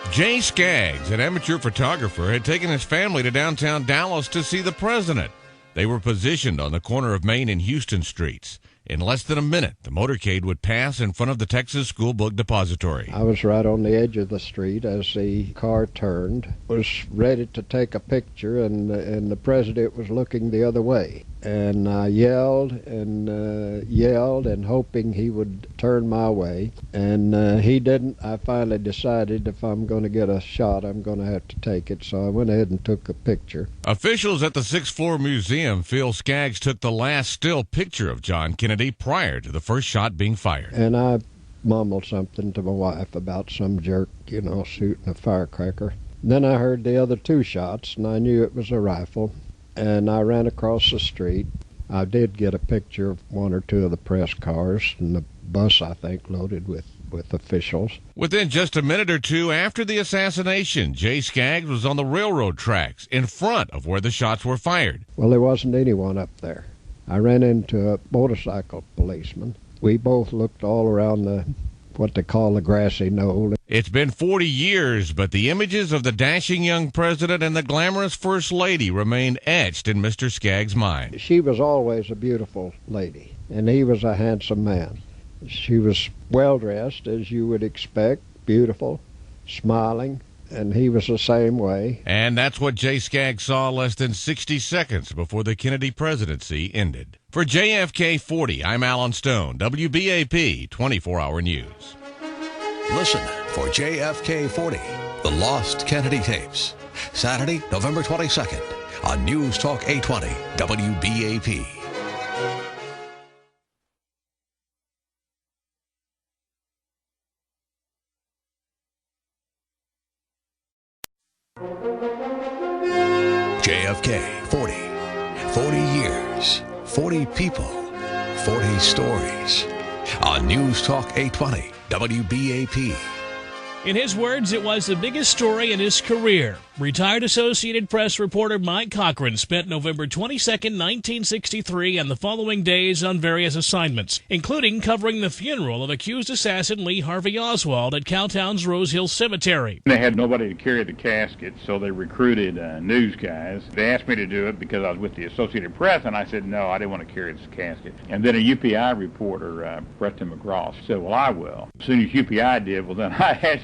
Jay Skaggs, an amateur photographer, had taken his family to downtown Dallas to see the president. They were positioned on the corner of Main and Houston streets. In less than a minute, the motorcade would pass in front of the Texas School Book Depository. I was right on the edge of the street as the car turned, was ready to take a picture, and the president was looking the other way. And I yelled and hoping he would turn my way. And he didn't. I finally decided if I'm going to get a shot, I'm going to have to take it. So I went ahead and took a picture. Officials at the 6th Floor Museum feel Skaggs took the last still picture of John Kennedy prior to the first shot being fired. And I mumbled something to my wife about some jerk, shooting a firecracker. Then I heard the other 2 shots, and I knew it was a rifle. And I ran across the street. I did get a picture of 1 or 2 of the press cars and the bus, I think, loaded with officials. Within just a minute or two after the assassination, Jay Skaggs was on the railroad tracks in front of where the shots were fired. Well, there wasn't anyone up there. I ran into a motorcycle policeman. We both looked all around what they call the grassy knoll. It's been 40 years, but the images of the dashing young president and the glamorous first lady remain etched in Mr. Skaggs' mind. She was always a beautiful lady, and he was a handsome man. She was well-dressed, as you would expect, beautiful, smiling, and he was the same way. And that's what Jay Skaggs saw less than 60 seconds before the Kennedy presidency ended. For JFK 40, I'm Alan Stone, WBAP 24-Hour News. Listen for JFK 40, The Lost Kennedy Tapes, Saturday, November 22nd, on News Talk 820 WBAP. JFK 40. 40 years, 40 people, 40 stories. On News Talk 820 WBAP. In his words, it was the biggest story in his career. Retired Associated Press reporter Mike Cochran spent November 22, 1963 and the following days on various assignments, including covering the funeral of accused assassin Lee Harvey Oswald at Cowtown's Rose Hill Cemetery. They had nobody to carry the casket, so they recruited news guys. They asked me to do it because I was with the Associated Press, and I said, no, I didn't want to carry this casket. And then a UPI reporter, Preston McGraw, said, well, I will. As soon as UPI did, well, then I had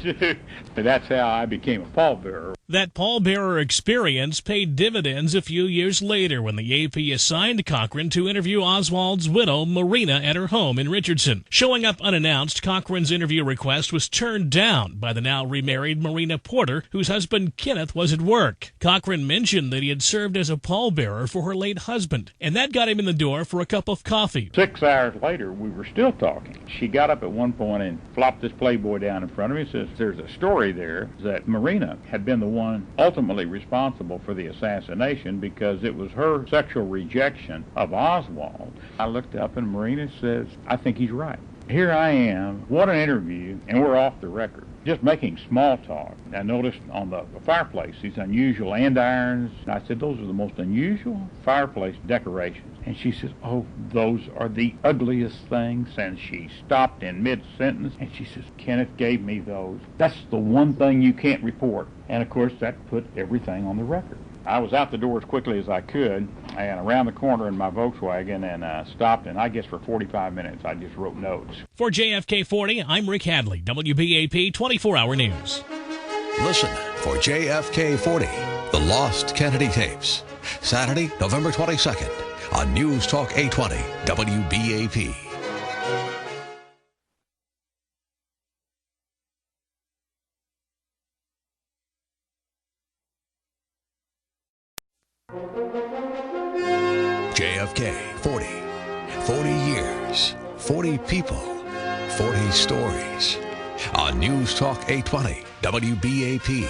That's how I became a pallbearer. That pallbearer experience paid dividends a few years later when the AP assigned Cochran to interview Oswald's widow, Marina, at her home in Richardson. Showing up unannounced, Cochran's interview request was turned down by the now remarried Marina Porter, whose husband Kenneth was at work. Cochran mentioned that he had served as a pallbearer for her late husband, and that got him in the door for a cup of coffee. 6 hours later, we were still talking. She got up at one point and flopped this Playboy down in front of me and says, there's a story there that Marina had been the one ultimately responsible for the assassination because it was her sexual rejection of Oswald. I looked up and Marina says, I think he's right. Here I am, what an interview, and we're off the record. Just making small talk. I noticed on the fireplace these unusual andirons. I said, those are the most unusual fireplace decorations. And she says, oh, those are the ugliest things. And she stopped in mid-sentence and she says, Kenneth gave me those. That's the one thing you can't report. And of course, that put everything on the record. I was out the door as quickly as I could and around the corner in my Volkswagen and stopped, and I guess for 45 minutes I just wrote notes. For JFK 40, I'm Rick Hadley, WBAP 24-Hour News. Listen for JFK 40, The Lost Kennedy Tapes, Saturday, November 22nd on News Talk 820 WBAP. JFK 40 years, 40 people, 40 stories. On News Talk 820 WBAP.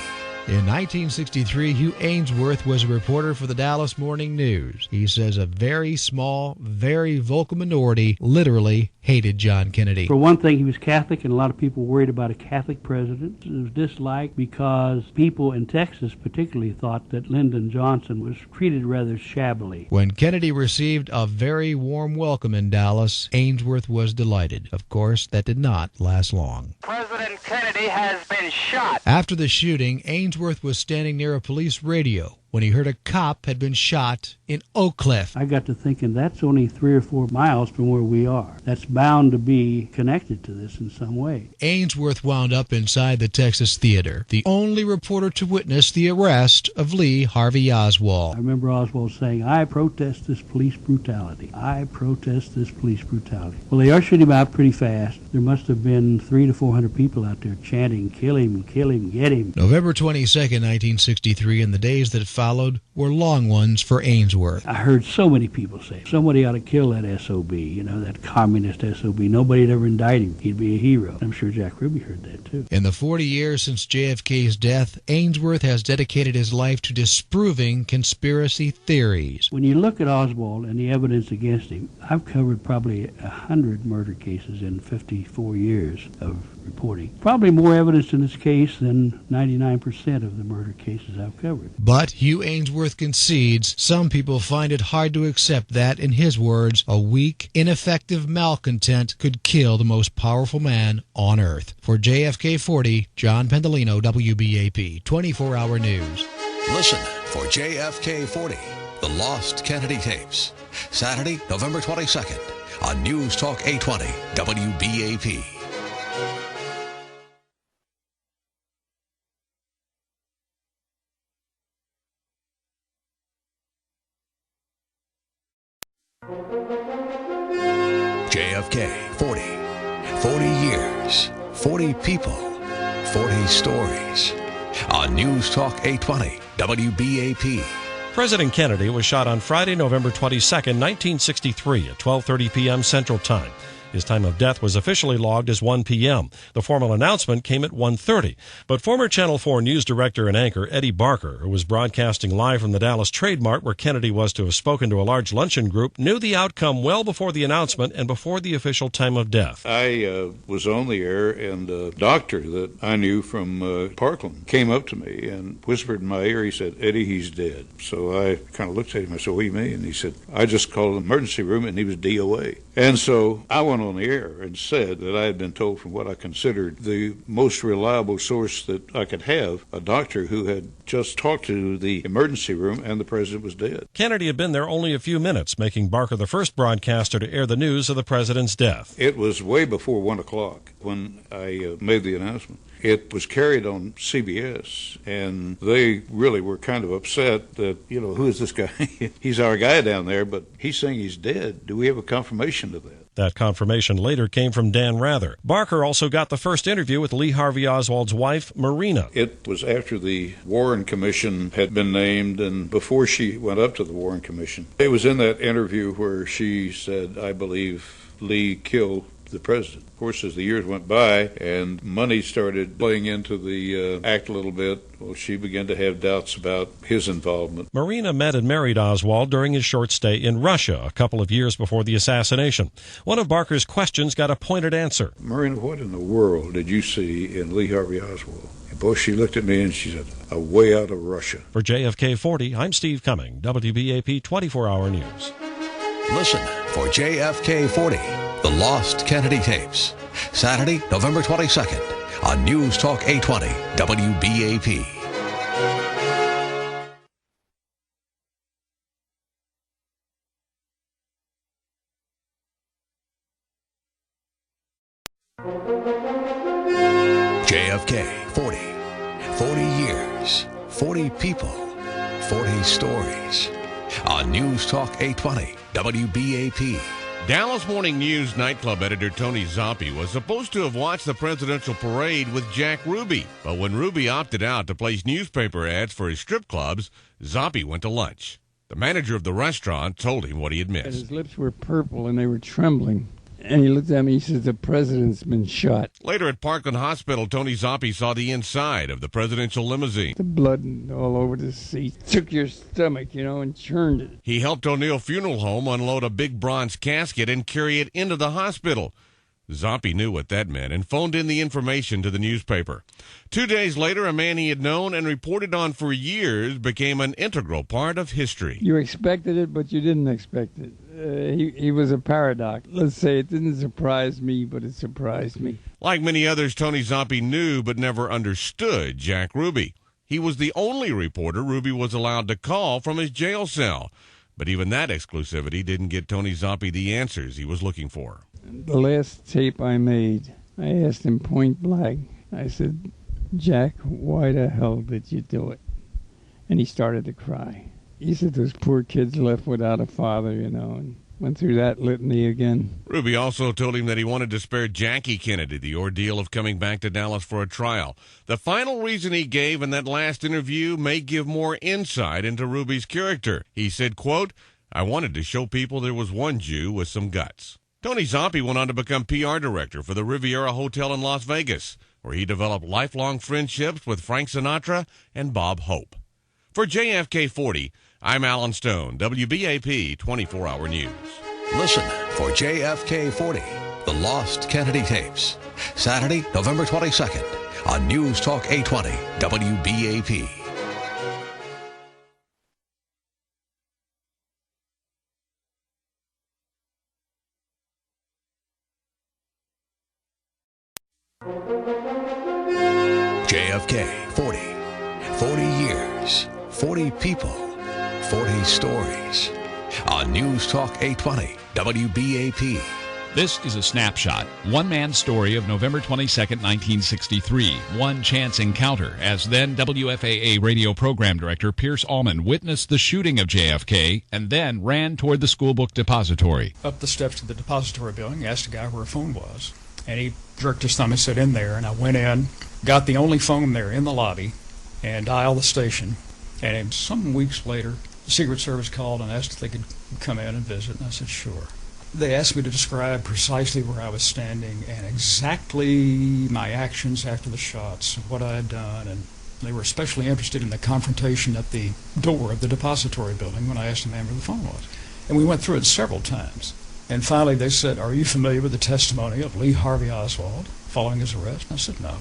In 1963, Hugh Ainsworth was a reporter for the Dallas Morning News. He says a very small, very vocal minority literally hated John Kennedy. For one thing, he was Catholic, and a lot of people worried about a Catholic president. It was disliked because people in Texas particularly thought that Lyndon Johnson was treated rather shabbily. When Kennedy received a very warm welcome in Dallas, Ainsworth was delighted. Of course, that did not last long. President Kennedy has been shot. After the shooting, Ainsworth was standing near a police radio when he heard a cop had been shot in Oak Cliff. I got to thinking that's only 3 or 4 miles from where we are. That's bound to be connected to this in some way. Ainsworth wound up inside the Texas Theater, the only reporter to witness the arrest of Lee Harvey Oswald. I remember Oswald saying, I protest this police brutality. I protest this police brutality. Well, they ushered him out pretty fast. There must have been 300 to 400 people out there chanting, kill him, get him. November 22nd, 1963, and the days that followed were long ones for Ainsworth. I heard so many people say, somebody ought to kill that SOB, that communist SOB. Nobody would ever indict him. He'd be a hero. I'm sure Jack Ruby heard that, too. In the 40 years since JFK's death, Ainsworth has dedicated his life to disproving conspiracy theories. When you look at Oswald and the evidence against him, I've covered probably 100 murder cases in 54 years of reporting. Probably more evidence in this case than 99% of the murder cases I've covered. But Hugh Ainsworth concedes some people find it hard to accept that, in his words, a weak, ineffective malcontent could kill the most powerful man on earth. For JFK 40, John Pendolino, WBAP 24-Hour News. Listen for JFK 40, The Lost Kennedy Tapes, Saturday, November 22nd on News Talk 820 WBAP. JFK 40 years, 40 people, 40 stories. On News Talk 820 WBAP. President Kennedy was shot on Friday, November 22, 1963 at 12:30 p.m. Central Time. His time of death was officially logged as 1 p.m. The formal announcement came at 1:30. But former Channel 4 news director and anchor Eddie Barker, who was broadcasting live from the Dallas Trade Mart where Kennedy was to have spoken to a large luncheon group, knew the outcome well before the announcement and before the official time of death. I was on the air, and a doctor that I knew from Parkland came up to me and whispered in my ear. He said, Eddie, he's dead. So I kind of looked at him. I said, what do you mean? And he said, I just called the emergency room, and he was DOA. And so I went on the air and said that I had been told from what I considered the most reliable source that I could have, a doctor who had just talked to the emergency room, and the president was dead. Kennedy had been there only a few minutes, making Barker the first broadcaster to air the news of the president's death. It was way before 1 o'clock when I made the announcement. It was carried on CBS, and they really were kind of upset that, who is this guy? He's our guy down there, but he's saying he's dead. Do we have a confirmation of that? That confirmation later came from Dan Rather. Barker also got the first interview with Lee Harvey Oswald's wife, Marina. It was after the Warren Commission had been named and before she went up to the Warren Commission. It was in that interview where she said, I believe Lee killed the president. Of course, as the years went by and money started playing into the act a little bit, well, she began to have doubts about his involvement. Marina met and married Oswald during his short stay in Russia a couple of years before the assassination. One of Barker's questions got a pointed answer. Marina, what in the world did you see in Lee Harvey Oswald? And boy, she looked at me and she said, a way out of Russia. For JFK 40, I'm Steve Cumming, WBAP 24-Hour News. Listen for JFK 40, The Lost Kennedy Tapes, Saturday, November 22nd on News Talk 820 WBAP. JFK 40, 40 years, 40 people, 40 stories on News Talk 820 WBAP. Dallas Morning News nightclub editor Tony Zoppi was supposed to have watched the presidential parade with Jack Ruby, but when Ruby opted out to place newspaper ads for his strip clubs, Zoppi went to lunch. The manager of the restaurant told him what he had missed. His lips were purple and they were trembling. And he looked at me, he says, the president's been shot. Later at Parkland Hospital, Tony Zoppi saw the inside of the presidential limousine. The blood all over the seat. Took your stomach, and churned it. He helped O'Neill Funeral Home unload a big bronze casket and carry it into the hospital. Zoppi knew what that meant and phoned in the information to the newspaper. 2 days later, a man he had known and reported on for years became an integral part of history. You expected it, but you didn't expect it. He was a paradox. Let's say it didn't surprise me, but it surprised me. Like many others, Tony Zoppi knew but never understood Jack Ruby. He was the only reporter Ruby was allowed to call from his jail cell. But even that exclusivity didn't get Tony Zoppi the answers he was looking for. The last tape I made, I asked him point blank. I said, Jack, why the hell did you do it? And he started to cry. He said those poor kids left without a father, and went through that litany again. Ruby also told him that he wanted to spare Jackie Kennedy the ordeal of coming back to Dallas for a trial. The final reason he gave in that last interview may give more insight into Ruby's character. He said, quote, I wanted to show people there was one Jew with some guts. Tony Zoppi went on to become PR director for the Riviera Hotel in Las Vegas, where he developed lifelong friendships with Frank Sinatra and Bob Hope. For JFK 40, I'm Alan Stone, WBAP 24-Hour News. Listen for JFK 40, The Lost Kennedy Tapes, Saturday, November 22nd on News Talk 820 WBAP. JFK 40, 40 years, 40 people, 40 stories on News Talk 820 WBAP. This is a snapshot, one man's story of November 22nd, 1963. One chance encounter as then WFAA radio program director Pierce Allman witnessed the shooting of JFK and then ran toward the school book depository. Up the steps to the depository building, asked a guy where a phone was. And he jerked his thumb and said, in there. And I went in, got the only phone there in the lobby, and dialed the station. And some weeks later, the Secret Service called and asked if they could come in and visit. And I said, sure. They asked me to describe precisely where I was standing and exactly my actions after the shots, what I had done. And they were especially interested in the confrontation at the door of the depository building when I asked the man where the phone was. And we went through it several times. And finally they said, are you familiar with the testimony of Lee Harvey Oswald following his arrest? And I said, no.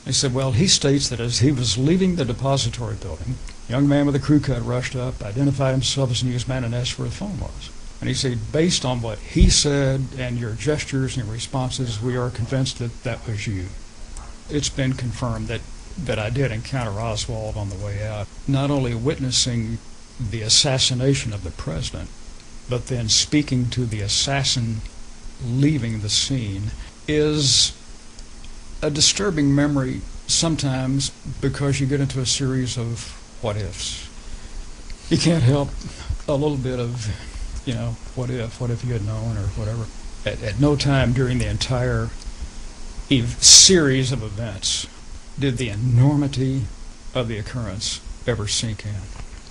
They said, well, he states that as he was leaving the depository building, a young man with a crew cut rushed up, identified himself as a newsman, and asked where the phone was. And he said, based on what he said and your gestures and your responses, we are convinced that that was you. It's been confirmed that I did encounter Oswald on the way out, not only witnessing the assassination of the president, but then speaking to the assassin leaving the scene is a disturbing memory sometimes because you get into a series of what ifs. You can't help a little bit of, what if you had known or whatever. At no time during the entire series of events did the enormity of the occurrence ever sink in.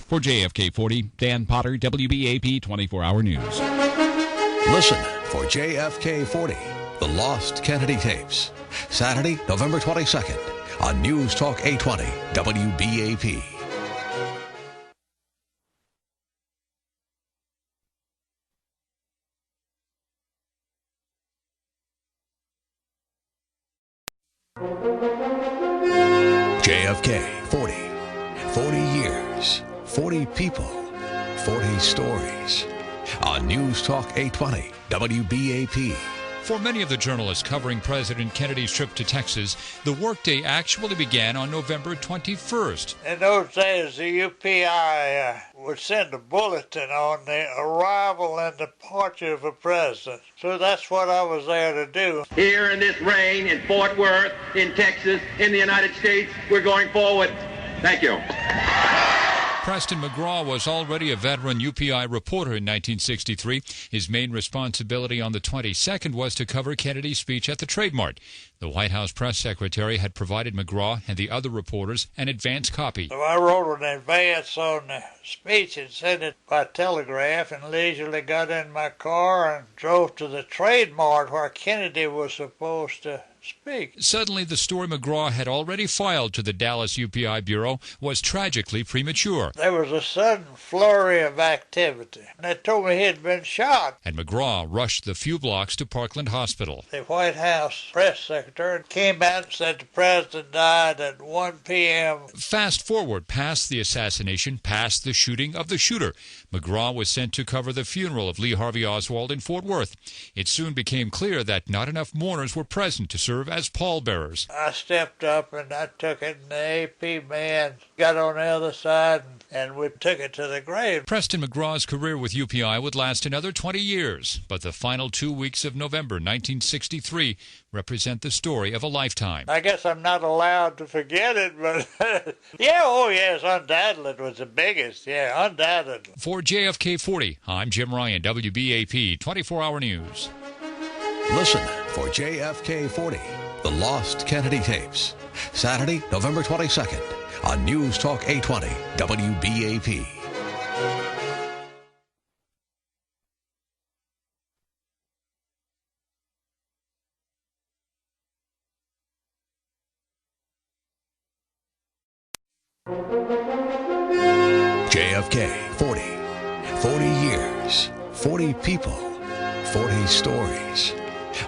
For JFK 40, Dan Potter, WBAP 24-Hour News. Listen for JFK 40, The Lost Kennedy Tapes, Saturday, November 22nd on News Talk 820 WBAP. JFK 40. 40 years, 40 people, 40 stories. On News Talk 820 WBAP. For many of the journalists covering President Kennedy's trip to Texas, the workday actually began on November 21st. In those days, the UPI would send a bulletin on the arrival and departure of a president. So that's what I was there to do. Here in this rain, in Fort Worth, in Texas, in the United States, we're going forward. Thank you. Preston McGraw was already a veteran UPI reporter in 1963. His main responsibility on the 22nd was to cover Kennedy's speech at the Trade Mart. The White House press secretary had provided McGraw and the other reporters an advance copy. So I wrote an advance on the speech and sent it by telegraph and leisurely got in my car and drove to the Trade Mart where Kennedy was supposed to speak. Suddenly, the story McGraw had already filed to the Dallas UPI Bureau was tragically premature. There was a sudden flurry of activity. They told me he had been shot. And McGraw rushed the few blocks to Parkland Hospital. The White House press secretary came out and said the president died at 1 p.m. Fast forward past the assassination, past the shooting of the shooter. McGraw was sent to cover the funeral of Lee Harvey Oswald in Fort Worth. It soon became clear that not enough mourners were present to serve as pallbearers. I stepped up and I took it, and the AP man got on the other side and we took it to the grave. Preston McGraw's career with UPI would last another 20 years, but the final 2 weeks of November 1963 represent the story of a lifetime. I guess I'm not allowed to forget it, but yes, undoubtedly it was the biggest, undoubtedly. For JFK 40, I'm Jim Ryan, WBAP 24-Hour News. Listen for JFK 40, The Lost Kennedy Tapes, Saturday, November 22nd on News Talk 820 WBAP. JFK 40. 40 years, 40 people, 40 stories.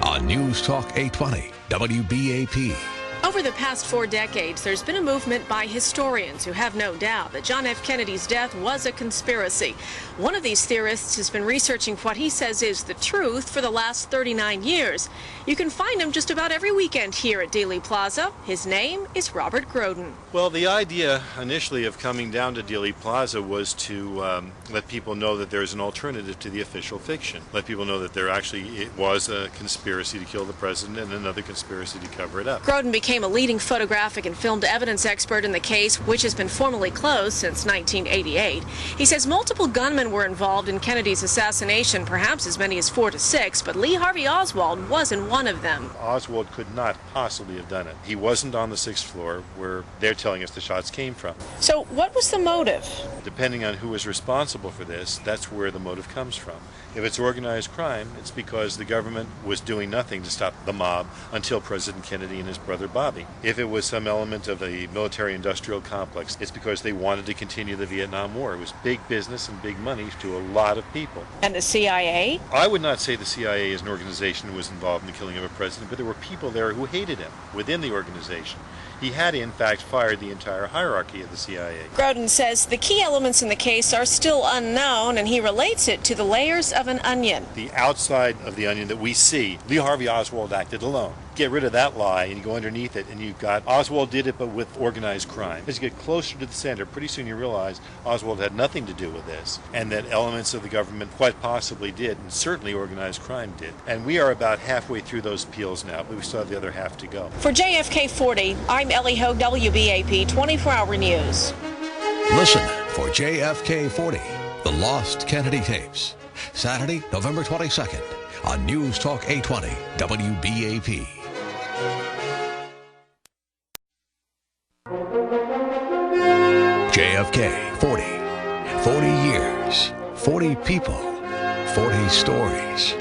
On News Talk 820 WBAP. Over the past 4 decades, there's been a movement by historians who have no doubt that John F. Kennedy's death was a conspiracy. One of these theorists has been researching what he says is the truth for the last 39 years. You can find him just about every weekend here at Dealey Plaza. His name is Robert Groden. Well, the idea initially of coming down to Dealey Plaza was to let people know that there's an alternative to the official fiction. Let people know that there actually was a conspiracy to kill the president and another conspiracy to cover it up. Groden became a leading photographic and filmed evidence expert in the case, which has been formally closed since 1988. He says multiple gunmen were involved in Kennedy's assassination, perhaps as many as 4 to 6, but Lee Harvey Oswald wasn't one of them. Oswald could not possibly have done it. He wasn't on the 6th floor where they're telling us the shots came from. So what was the motive? Depending on who is responsible for this, that's where the motive comes from. If it's organized crime, it's because the government was doing nothing to stop the mob until President Kennedy and his brother Bobby. If it was some element of the military-industrial complex, it's because they wanted to continue the Vietnam War. It was big business and big money to a lot of people. And the CIA? I would not say the CIA as an organization was involved in the killing of a president, but there were people there who hated him within the organization. He had, in fact, fired the entire hierarchy of the CIA. Groden says the key elements in the case are still unknown, and he relates it to the layers of an onion. The outside of the onion that we see, Lee Harvey Oswald acted alone. get rid of that lie and you go underneath it and you've got Oswald did it but with organized crime. As you get closer to the center, pretty soon you realize Oswald had nothing to do with this and that elements of the government quite possibly did, and certainly organized crime did. And we are about halfway through those appeals now, but we still have the other half to go. For JFK 40, I'm Ellie Hogue, WBAP 24-Hour News. Listen for JFK 40, The Lost Kennedy Tapes, Saturday, November 22nd on News Talk 820 WBAP. JFK 40 years, 40 people, 40 stories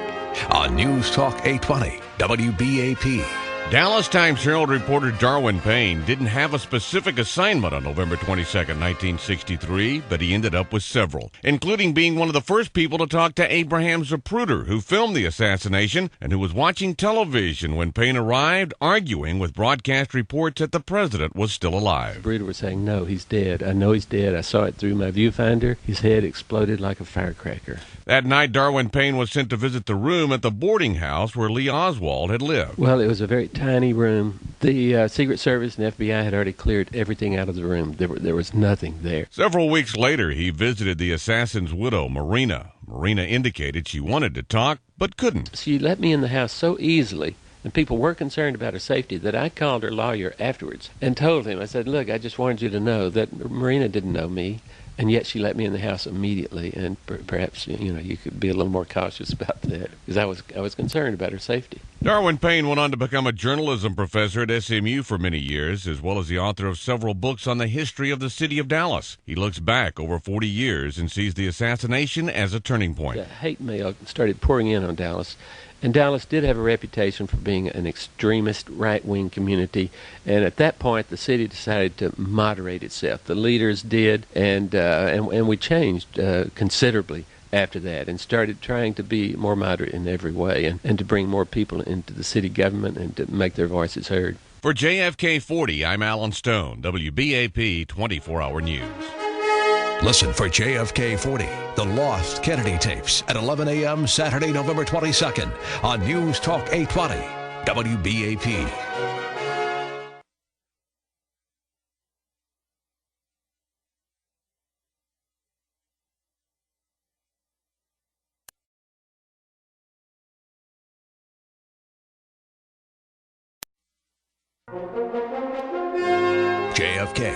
on News Talk 820 WBAP. Dallas Times Herald reporter Darwin Payne didn't have a specific assignment on November 22, 1963, but he ended up with several, including being one of the first people to talk to Abraham Zapruder, who filmed the assassination and who was watching television when Payne arrived, arguing with broadcast reports that the president was still alive. Zapruder was saying, "No, he's dead. I know he's dead. I saw it through my viewfinder. His head exploded like a firecracker." That night, Darwin Payne was sent to visit the room at the boarding house where Lee Oswald had lived. Well, it was a very tiny room. The Secret Service and FBI had already cleared everything out of the room. There was nothing there. Several weeks later, he visited the assassin's widow, Marina. Marina indicated she wanted to talk, but couldn't. She let me in the house so easily, and people were concerned about her safety, that I called her lawyer afterwards and told him, I said, "Look, I just wanted you to know that Marina didn't know me, and yet she let me in the house immediately, and perhaps you could be a little more cautious about that, because I was concerned about her safety." Darwin Payne went on to become a journalism professor at SMU for many years, as well as the author of several books on the history of the city of Dallas. He looks back over 40 years and sees the assassination as a turning point. The hate mail started pouring in on Dallas. And Dallas did have a reputation for being an extremist right-wing community, and at that point the city decided to moderate itself. The leaders did, and we changed considerably after that, and started trying to be more moderate in every way, and to bring more people into the city government and to make their voices heard. For JFK 40, I'm Alan Stone, WBAP 24-Hour News. Listen for JFK 40, The Lost Kennedy Tapes at 11 a.m. Saturday, November 22nd on News Talk 820 WBAP. JFK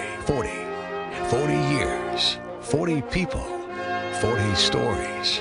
40 years, 40 people, 40 stories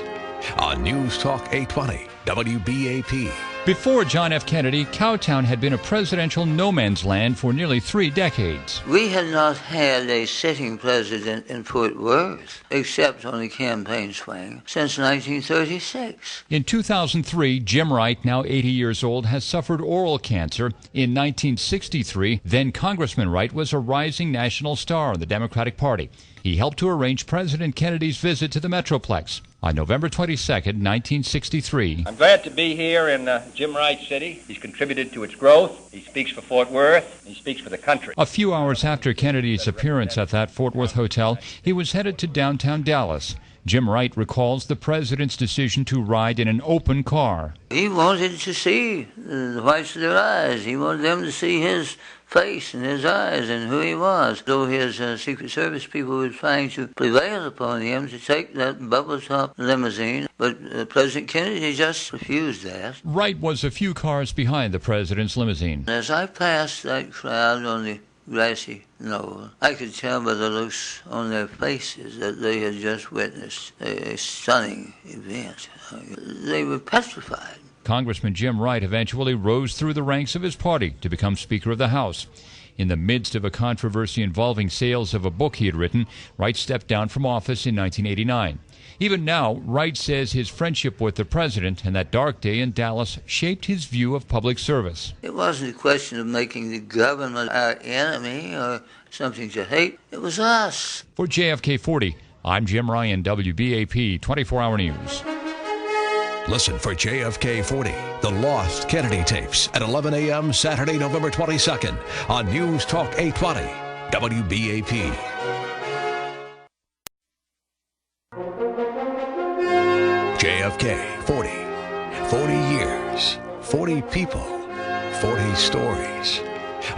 on News Talk 820 WBAP. Before John F. Kennedy, Cowtown had been a presidential no man's land for nearly 3 decades. We had not had a sitting president in Fort Worth, except on the campaign swing, since 1936. In 2003, Jim Wright, now 80 years old, has suffered oral cancer. In 1963, then Congressman Wright was a rising national star in the Democratic Party. He helped to arrange President Kennedy's visit to the Metroplex on November 22nd, 1963. I'm glad to be here in Jim Wright City. He's contributed to its growth. He speaks for Fort Worth. He speaks for the country. A few hours after Kennedy's appearance at that Fort Worth hotel, he was headed to downtown Dallas. Jim Wright recalls the president's decision to ride in an open car. He wanted to see the whites of their eyes. He wanted them to see his face and his eyes and who he was. Though his Secret Service people were trying to prevail upon him to take that bubble-top limousine, but President Kennedy just refused that. Wright was a few cars behind the president's limousine. As I passed that crowd on the grassy knoll, I could tell by the looks on their faces that they had just witnessed a stunning event. They were petrified. Congressman Jim Wright eventually rose through the ranks of his party to become Speaker of the House. In the midst of a controversy involving sales of a book he had written, Wright stepped down from office in 1989. Even now, Wright says his friendship with the president and that dark day in Dallas shaped his view of public service. It wasn't a question of making the government our enemy or something to hate. It was us. For JFK 40, I'm Jim Ryan, WBAP 24-Hour News. Listen for JFK 40, The Lost Kennedy Tapes at 11 a.m. Saturday, November 22nd on News Talk 820 WBAP. JFK 40 years, 40 people, 40 stories.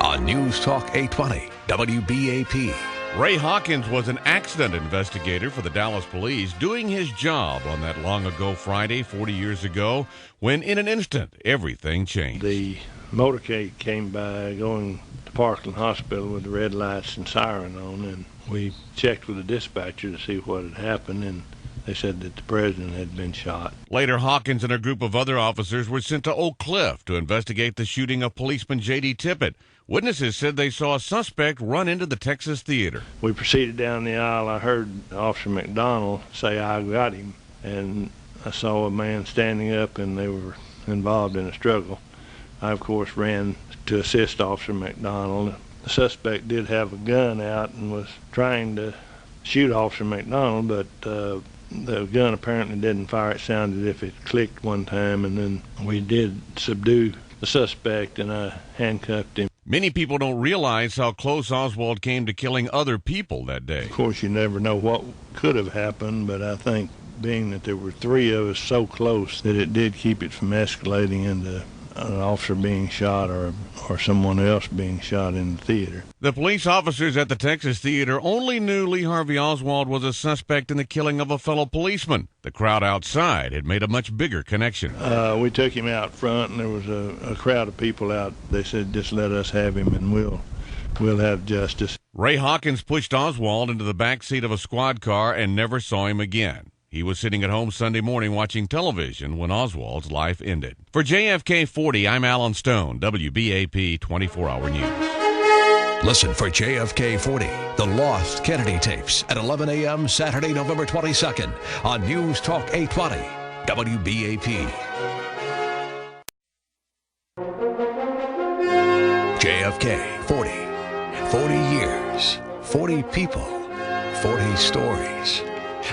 On News Talk 820 WBAP. Ray Hawkins was an accident investigator for the Dallas police, doing his job on that long-ago Friday, 40 years ago, when in an instant, everything changed. The motorcade came by going to Parkland Hospital with the red lights and siren on, and we checked with the dispatcher to see what had happened, and they said that the president had been shot. Later, Hawkins and a group of other officers were sent to Oak Cliff to investigate the shooting of policeman J.D. Tippett. Witnesses said they saw a suspect run into the Texas Theater. We proceeded down the aisle. I heard Officer McDonald say, "I got him," and I saw a man standing up, and they were involved in a struggle. I, of course, ran to assist Officer McDonald. The suspect did have a gun out and was trying to shoot Officer McDonald, but the gun apparently didn't fire. It sounded as if it clicked one time, and then we did subdue the suspect, and I handcuffed him. Many people don't realize how close Oswald came to killing other people that day. Of course, you never know what could have happened, but I think being that there were three of us so close that it did keep it from escalating into an officer being shot or someone else being shot in the theater. The police officers at the Texas Theater only knew Lee Harvey Oswald was a suspect in the killing of a fellow policeman. The crowd outside had made a much bigger connection. We took him out front, and there was a crowd of people out. They said, "Just let us have him, and we'll have justice." Ray Hawkins pushed Oswald into the back seat of a squad car and never saw him again. He was sitting at home Sunday morning watching television when Oswald's life ended. For JFK 40, I'm Alan Stone, WBAP 24-Hour News. Listen for JFK 40, The Lost Kennedy Tapes, at 11 a.m. Saturday, November 22nd on News Talk 820, WBAP. JFK 40, 40 years, 40 people, 40 stories.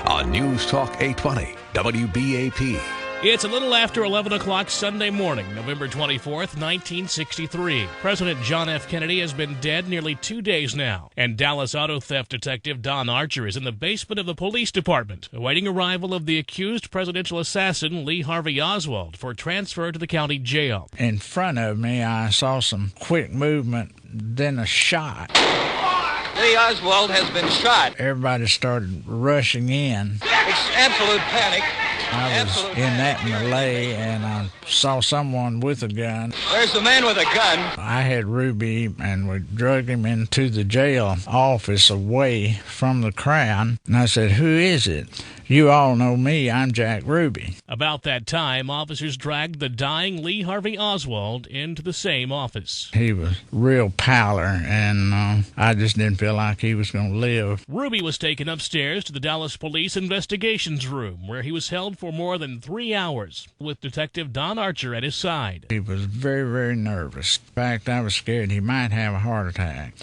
On News Talk 820, WBAP. It's a little after 11 o'clock Sunday morning, November 24th, 1963. President John F. Kennedy has been dead nearly 2 days now, and Dallas auto theft detective Don Archer is in the basement of the police department, awaiting arrival of the accused presidential assassin Lee Harvey Oswald for transfer to the county jail. In front of me, I saw some quick movement, then a shot. Lee Oswald has been shot. Everybody started rushing in. It's absolute panic. I was in that melee, and I saw someone with a gun. There's the man with a gun. I had Ruby, and we dragged him into the jail office away from the crowd. And I said, "Who is it?" "You all know me. I'm Jack Ruby." About that time, officers dragged the dying Lee Harvey Oswald into the same office. He was real pallor, and I just didn't feel like he was going to live. Ruby was taken upstairs to the Dallas Police Investigations Room, where he was held for more than 3 hours, with Detective Don Archer at his side. He was very, very nervous. In fact, I was scared he might have a heart attack.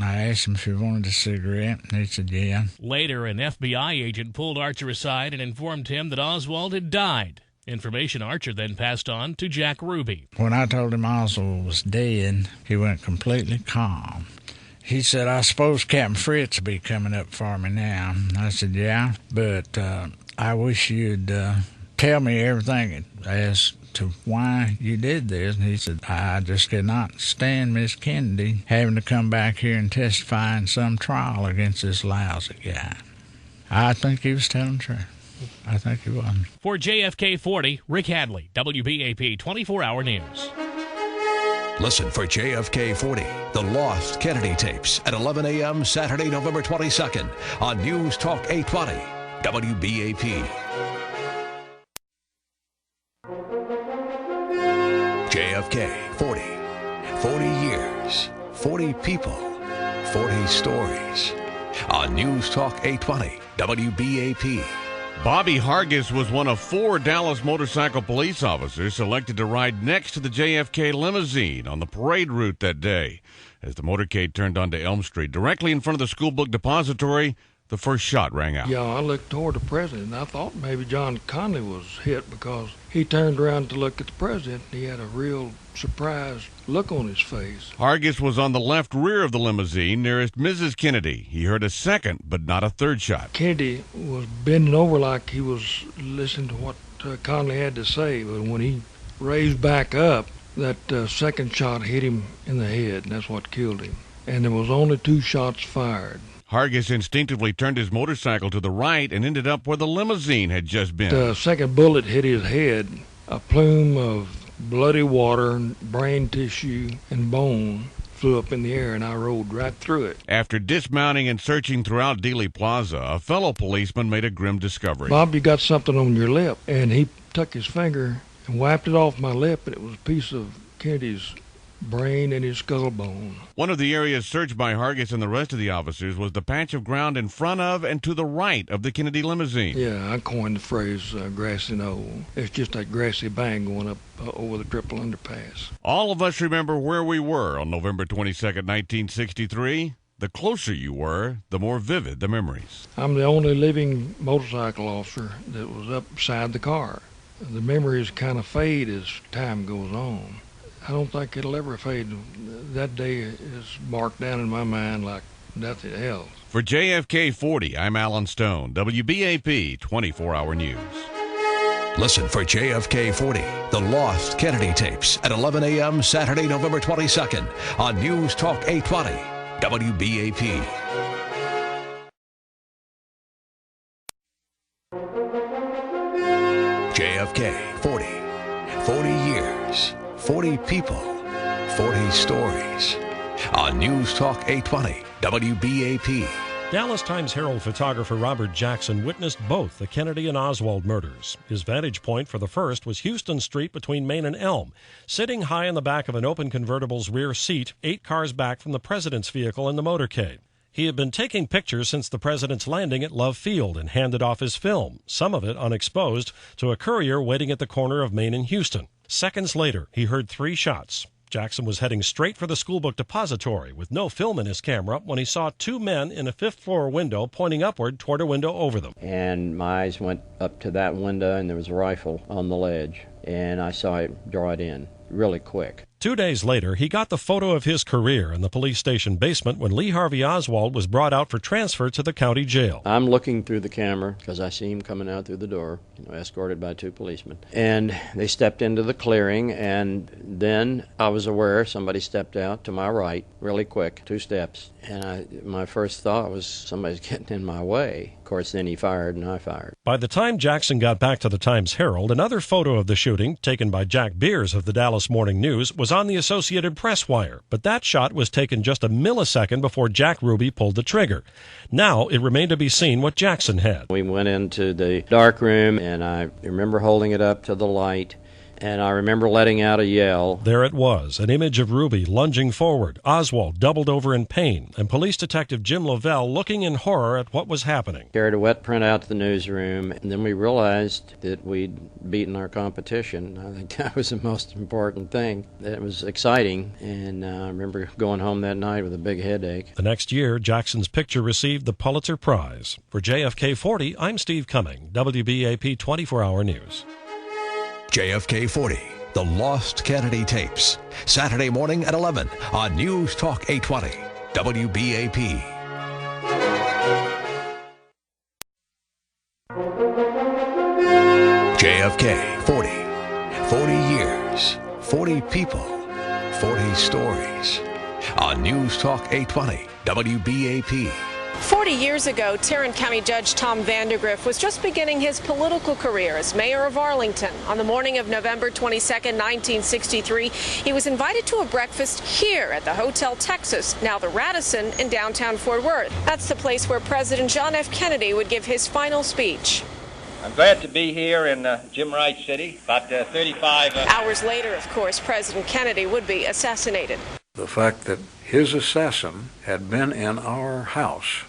I asked him if he wanted a cigarette, and he said, "Yeah." Later, an FBI agent pulled Archer aside and informed him that Oswald had died. Information Archer then passed on to Jack Ruby. When I told him Oswald was dead, he went completely calm. He said, "I suppose Captain Fritz will be coming up for me now." I said, "Yeah, but I wish you'd tell me everything as to why you did this." And he said, "I just could not stand Miss Kennedy having to come back here and testify in some trial against this lousy guy." I think he was telling the truth. I think he was. For JFK 40, Rick Hadley, WBAP 24-Hour News. Listen for JFK 40, The Lost Kennedy Tapes, at 11 a.m. Saturday, November 22nd on News Talk 820, WBAP. JFK 40, 40 years, 40 people, 40 stories. On News Talk 820, WBAP. Bobby Hargis was one of 4 Dallas motorcycle police officers selected to ride next to the JFK limousine on the parade route that day. As the motorcade turned onto Elm Street, directly in front of the school book depository, the first shot rang out. Yeah, I looked toward the president, and I thought maybe John Connally was hit because he turned around to look at the president, and he had a real surprised look on his face. Hargis was on the left rear of the limousine nearest Mrs. Kennedy. He heard a second, but not a third shot. Kennedy was bending over like he was listening to what Connally had to say, but when he raised back up, That second shot hit him in the head, and that's what killed him. And there was only 2 shots fired. Hargis instinctively turned his motorcycle to the right and ended up where the limousine had just been. The second bullet hit his head. A plume of bloody water, brain tissue, and bone flew up in the air, and I rode right through it. After dismounting and searching throughout Dealey Plaza, a fellow policeman made a grim discovery. Bob, you got something on your lip. And he took his finger and wiped it off my lip, and it was a piece of Kennedy's brain and his skull bone. One of the areas searched by Hargis and the rest of the officers was the patch of ground in front of and to the right of the Kennedy limousine. Yeah, I coined the phrase grassy knoll. It's just that grassy bank going up over the triple underpass. All of us remember where we were on November 22nd, 1963. The closer you were, the more vivid the memories. I'm the only living motorcycle officer that was up beside the car. The memories kind of fade as time goes on. I don't think it'll ever fade. That day is marked down in my mind like nothing else. For JFK 40, I'm Alan Stone, WBAP 24-Hour News. Listen for JFK 40, The Lost Kennedy Tapes, at 11 a.m. Saturday, November 22nd on News Talk 820, WBAP. JFK 40, 40 years. 40 people, 40 stories. On News Talk 820, WBAP. Dallas Times-Herald photographer Robert Jackson witnessed both the Kennedy and Oswald murders. His vantage point for the first was Houston Street between Main and Elm. Sitting high in the back of an open convertible's rear seat, 8 cars back from the president's vehicle in the motorcade. He had been taking pictures since the president's landing at Love Field and handed off his film, some of it unexposed, to a courier waiting at the corner of Main and Houston. Seconds later, he heard 3 shots. Jackson was heading straight for the schoolbook depository with no film in his camera when he saw 2 men in a 5th-floor window pointing upward toward a window over them. And my eyes went up to that window, and there was a rifle on the ledge, and I saw it draw it in really quick. 2 days later, he got the photo of his career in the police station basement when Lee Harvey Oswald was brought out for transfer to the county jail. I'm looking through the camera because I see him coming out through the door, escorted by 2 policemen. And they stepped into the clearing, and then I was aware somebody stepped out to my right really quick, 2 steps. And my first thought was somebody's getting in my way. Of course, then he fired and I fired. By the time Jackson got back to the Times-Herald, another photo of the shooting, taken by Jack Beers of the Dallas Morning News, was on the Associated Press wire, but that shot was taken just a millisecond before Jack Ruby pulled the trigger. Now it remained to be seen what Jackson had. We went into the dark room, and I remember holding it up to the light, and I remember letting out a yell. There it was, an image of Ruby lunging forward, Oswald doubled over in pain, and Police Detective Jim Lovell looking in horror at what was happening. Carried a wet print out to the newsroom, and then we realized that we'd beaten our competition. I think that was the most important thing. It was exciting, and I remember going home that night with a big headache. The next year, Jackson's picture received the Pulitzer Prize. For JFK 40, I'm Steve Cumming, WBAP 24-Hour News. JFK 40, The Lost Kennedy Tapes, Saturday morning at 11 on News Talk 820, WBAP. JFK 40, 40 years, 40 people, 40 stories. On News Talk 820, WBAP. 40 years ago, Tarrant County Judge Tom Vandergriff was just beginning his political career as mayor of Arlington. On the morning of November 22nd, 1963, he was invited to a breakfast here at the Hotel Texas, now the Radisson, in downtown Fort Worth. That's the place where President John F. Kennedy would give his final speech. I'm glad to be here in Jim Wright City, about 35... Hours later, of course, President Kennedy would be assassinated. The fact that his assassin had been in our house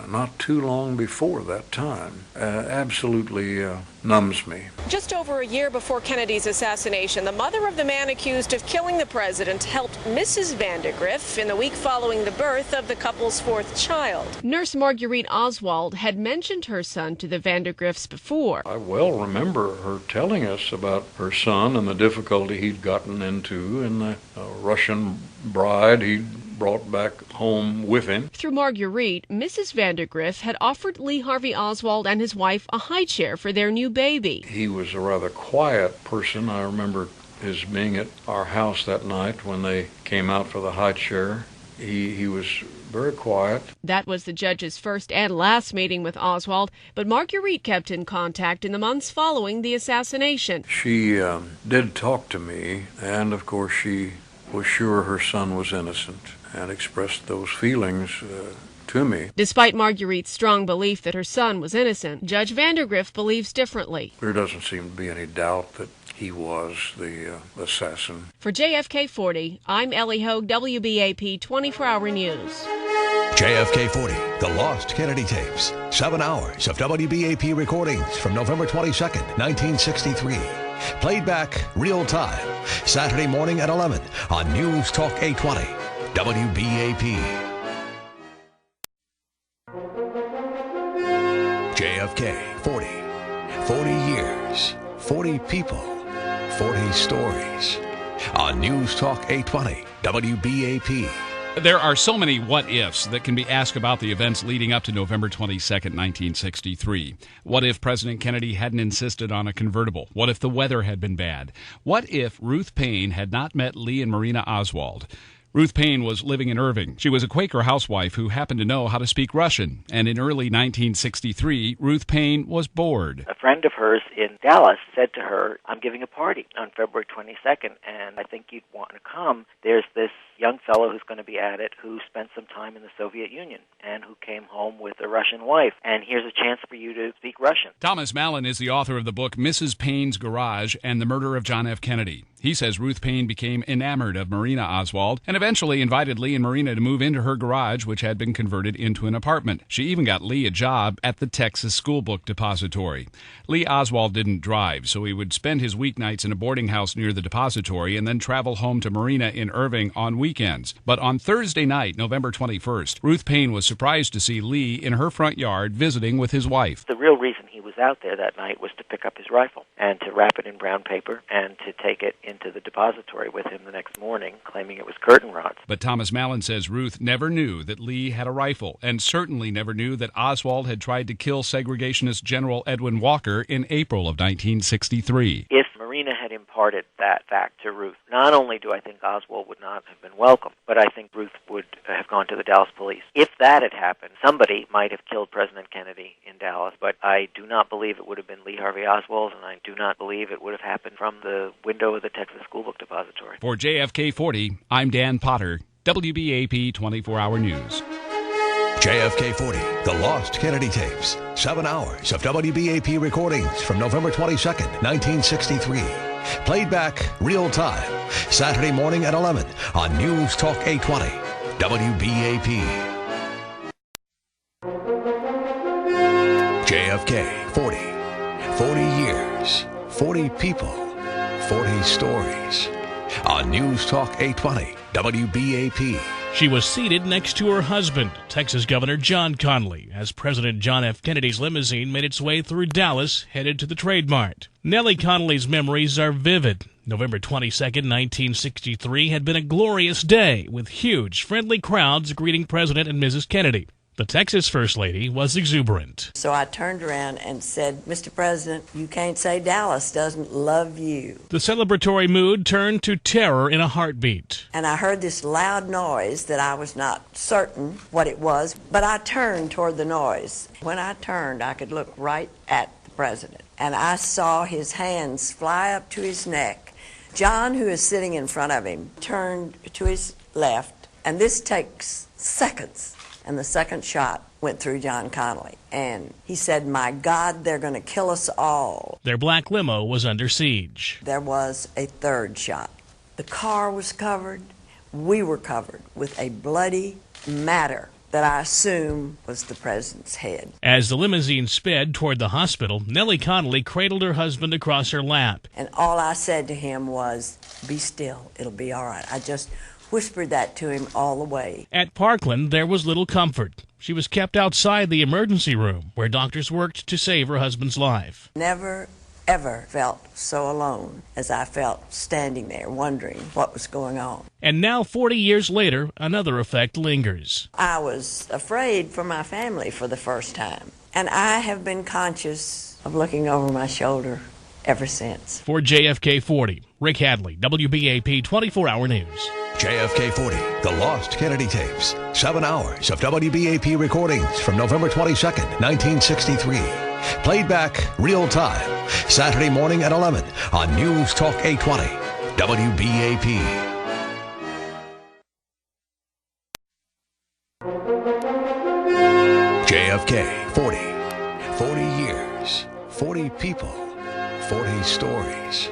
not too long before that time absolutely numbs me. Just over a year before Kennedy's assassination, the mother of the man accused of killing the president helped Mrs. Vandergriff in the week following the birth of the couple's 4th child. Nurse Marguerite Oswald had mentioned her son to the Vandergriffs before. I well remember her telling us about her son and the difficulty he'd gotten into and the Russian bride he'd brought back home with him. Through Marguerite, Mrs. Vandergriff had offered Lee Harvey Oswald and his wife a high chair for their new baby. He was a rather quiet person. I remember his being at our house that night when they came out for the high chair. He was very quiet. That was the judge's first and last meeting with Oswald, but Marguerite kept in contact in the months following the assassination. She did talk to me, and of course she was sure her son was innocent and expressed those feelings to me. Despite Marguerite's strong belief that her son was innocent, Judge Vandergrift believes differently. There doesn't seem to be any doubt that he was the assassin. For JFK 40, I'm Ellie Hogue, WBAP 24-Hour News. JFK 40, The Lost Kennedy Tapes. 7 hours of WBAP recordings from November 22nd, 1963. Played back real time, Saturday morning at 11 on News Talk 820, WBAP. JFK 40. 40 years, 40 people, 40 stories. On News Talk 820, WBAP. There are so many what-ifs that can be asked about the events leading up to November 22nd, 1963. What if President Kennedy hadn't insisted on a convertible? What if the weather had been bad? What if Ruth Paine had not met Lee and Marina Oswald? Ruth Paine was living in Irving. She was a Quaker housewife who happened to know how to speak Russian. And in early 1963, Ruth Paine was bored. A friend of hers in Dallas said to her, I'm giving a party on February 22nd, and I think you'd want to come. There's this young fellow who's going to be at it who spent some time in the Soviet Union and who came home with a Russian wife. And here's a chance for you to speak Russian. Thomas Mallon is the author of the book Mrs. Paine's Garage and the Murder of John F. Kennedy. He says Ruth Paine became enamored of Marina Oswald and eventually invited Lee and Marina to move into her garage, which had been converted into an apartment. She even got Lee a job at the Texas School Book Depository. Lee Oswald didn't drive, so he would spend his weeknights in a boarding house near the depository and then travel home to Marina in Irving on weekends. But on Thursday night, November 21st, Ruth Paine was surprised to see Lee in her front yard visiting with his wife. The real reason he was out there that night was to pick up his rifle and to wrap it in brown paper and to take it into the depository with him the next morning, claiming it was curtain rods. But Thomas Mallon says Ruth never knew that Lee had a rifle and certainly never knew that Oswald had tried to kill segregationist General Edwin Walker in April of 1963. If Marina had imparted that fact to Ruth, not only do I think Oswald would not have been welcome, but I think Ruth would have gone to the Dallas police. If that had happened, somebody might have killed President Kennedy in Dallas, but I do not believe it would have been Lee Harvey Oswald, and I do not believe it would have happened from the window of the Texas School Book Depository. For JFK 40, I'm Dan Potter, WBAP 24-Hour News. JFK 40, The Lost Kennedy Tapes. 7 hours of WBAP recordings from November 22nd, 1963. Played back real time, Saturday morning at 11 on News Talk 820, WBAP. JFK 40. 40 years, 40 people, 40 stories. On News Talk 820, WBAP. She was seated next to her husband, Texas Governor John Connally, as President John F. Kennedy's limousine made its way through Dallas, headed to the Trade Mart. Nellie Connally's memories are vivid. November 22nd, 1963 had been a glorious day, with huge, friendly crowds greeting President and Mrs. Kennedy. The Texas First Lady was exuberant. So I turned around and said, Mr. President, you can't say Dallas doesn't love you. The celebratory mood turned to terror in a heartbeat. And I heard this loud noise that I was not certain what it was, but I turned toward the noise. When I turned, I could look right at the president, and I saw his hands fly up to his neck. John, who is sitting in front of him, turned to his left, and this takes seconds. And the second shot went through John Connally. And he said, my God, they're going to kill us all. Their black limo was under siege. There was a third shot. The car was covered. We were covered with a bloody matter that I assume was the president's head. As the limousine sped toward the hospital, Nellie Connally cradled her husband across her lap. And all I said to him was, be still, it'll be all right. I just whispered that to him all the way. At Parkland, there was little comfort. She was kept outside the emergency room, where doctors worked to save her husband's life. Never, ever felt so alone as I felt standing there wondering what was going on. And now, 40 years later, another effect lingers. I was afraid for my family for the first time, and I have been conscious of looking over my shoulder ever since. For JFK 40, Rick Hadley, WBAP 24-Hour News. JFK 40, The Lost Kennedy Tapes. 7 hours of WBAP recordings from November 22nd, 1963. Played back real time, Saturday morning at 11 on News Talk 820, WBAP. JFK 40 years, 40 people, 40 stories.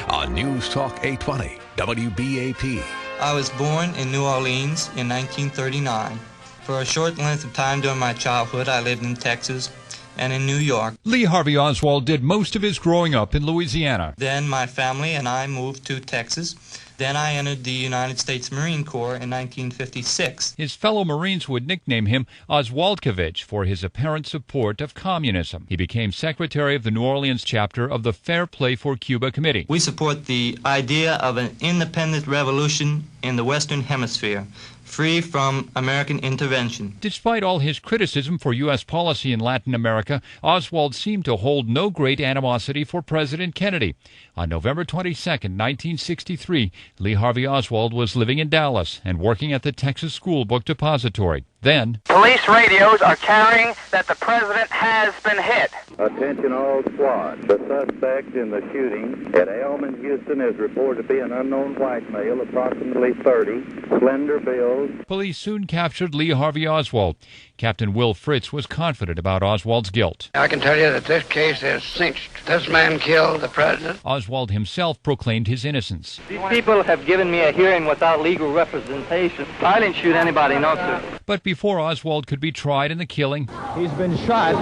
On News Talk 820, WBAP. I was born in New Orleans in 1939. For a short length of time during my childhood, I lived in Texas and in New York. Lee Harvey Oswald did most of his growing up in Louisiana. Then my family and I moved to Texas. Then I entered the United States Marine Corps in 1956. His fellow Marines would nickname him Oswaldkovich for his apparent support of communism. He became secretary of the New Orleans chapter of the Fair Play for Cuba Committee. We support the idea of an independent revolution in the Western Hemisphere, free from American intervention. Despite all his criticism for U.S. policy in Latin America, Oswald seemed to hold no great animosity for President Kennedy. On November 22, 1963, Lee Harvey Oswald was living in Dallas and working at the Texas School Book Depository. Then, police radios are carrying that the president has been hit. Attention all squads. The suspect in the shooting at Elman, Houston is reported to be an unknown white male, approximately 30, slender build. Police soon captured Lee Harvey Oswald. Captain Will Fritz was confident about Oswald's guilt. I can tell you that this case is cinched. This man killed the president. Oswald himself proclaimed his innocence. These people have given me a hearing without legal representation. I didn't shoot anybody, no, sir. But before Oswald could be tried in the killing, he's been shot.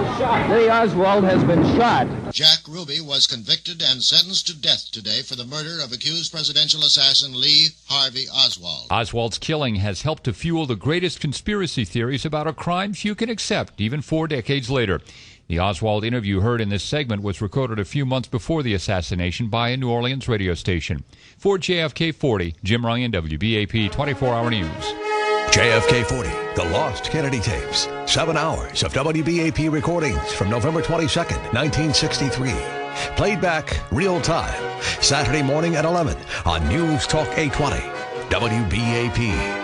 Lee Oswald has been shot. Jack Ruby was convicted and sentenced to death today for the murder of accused presidential assassin Lee Harvey Oswald. Oswald's killing has helped to fuel the greatest conspiracy theories about a crime few can accept, even 4 decades later. The Oswald interview heard in this segment was recorded a few months before the assassination by a New Orleans radio station. For JFK 40, Jim Ryan, WBAP 24-Hour News. JFK 40, The Lost Kennedy Tapes. 7 hours of WBAP recordings from November 22nd, 1963. Played back real time, Saturday morning at 11 on News Talk 820, WBAP.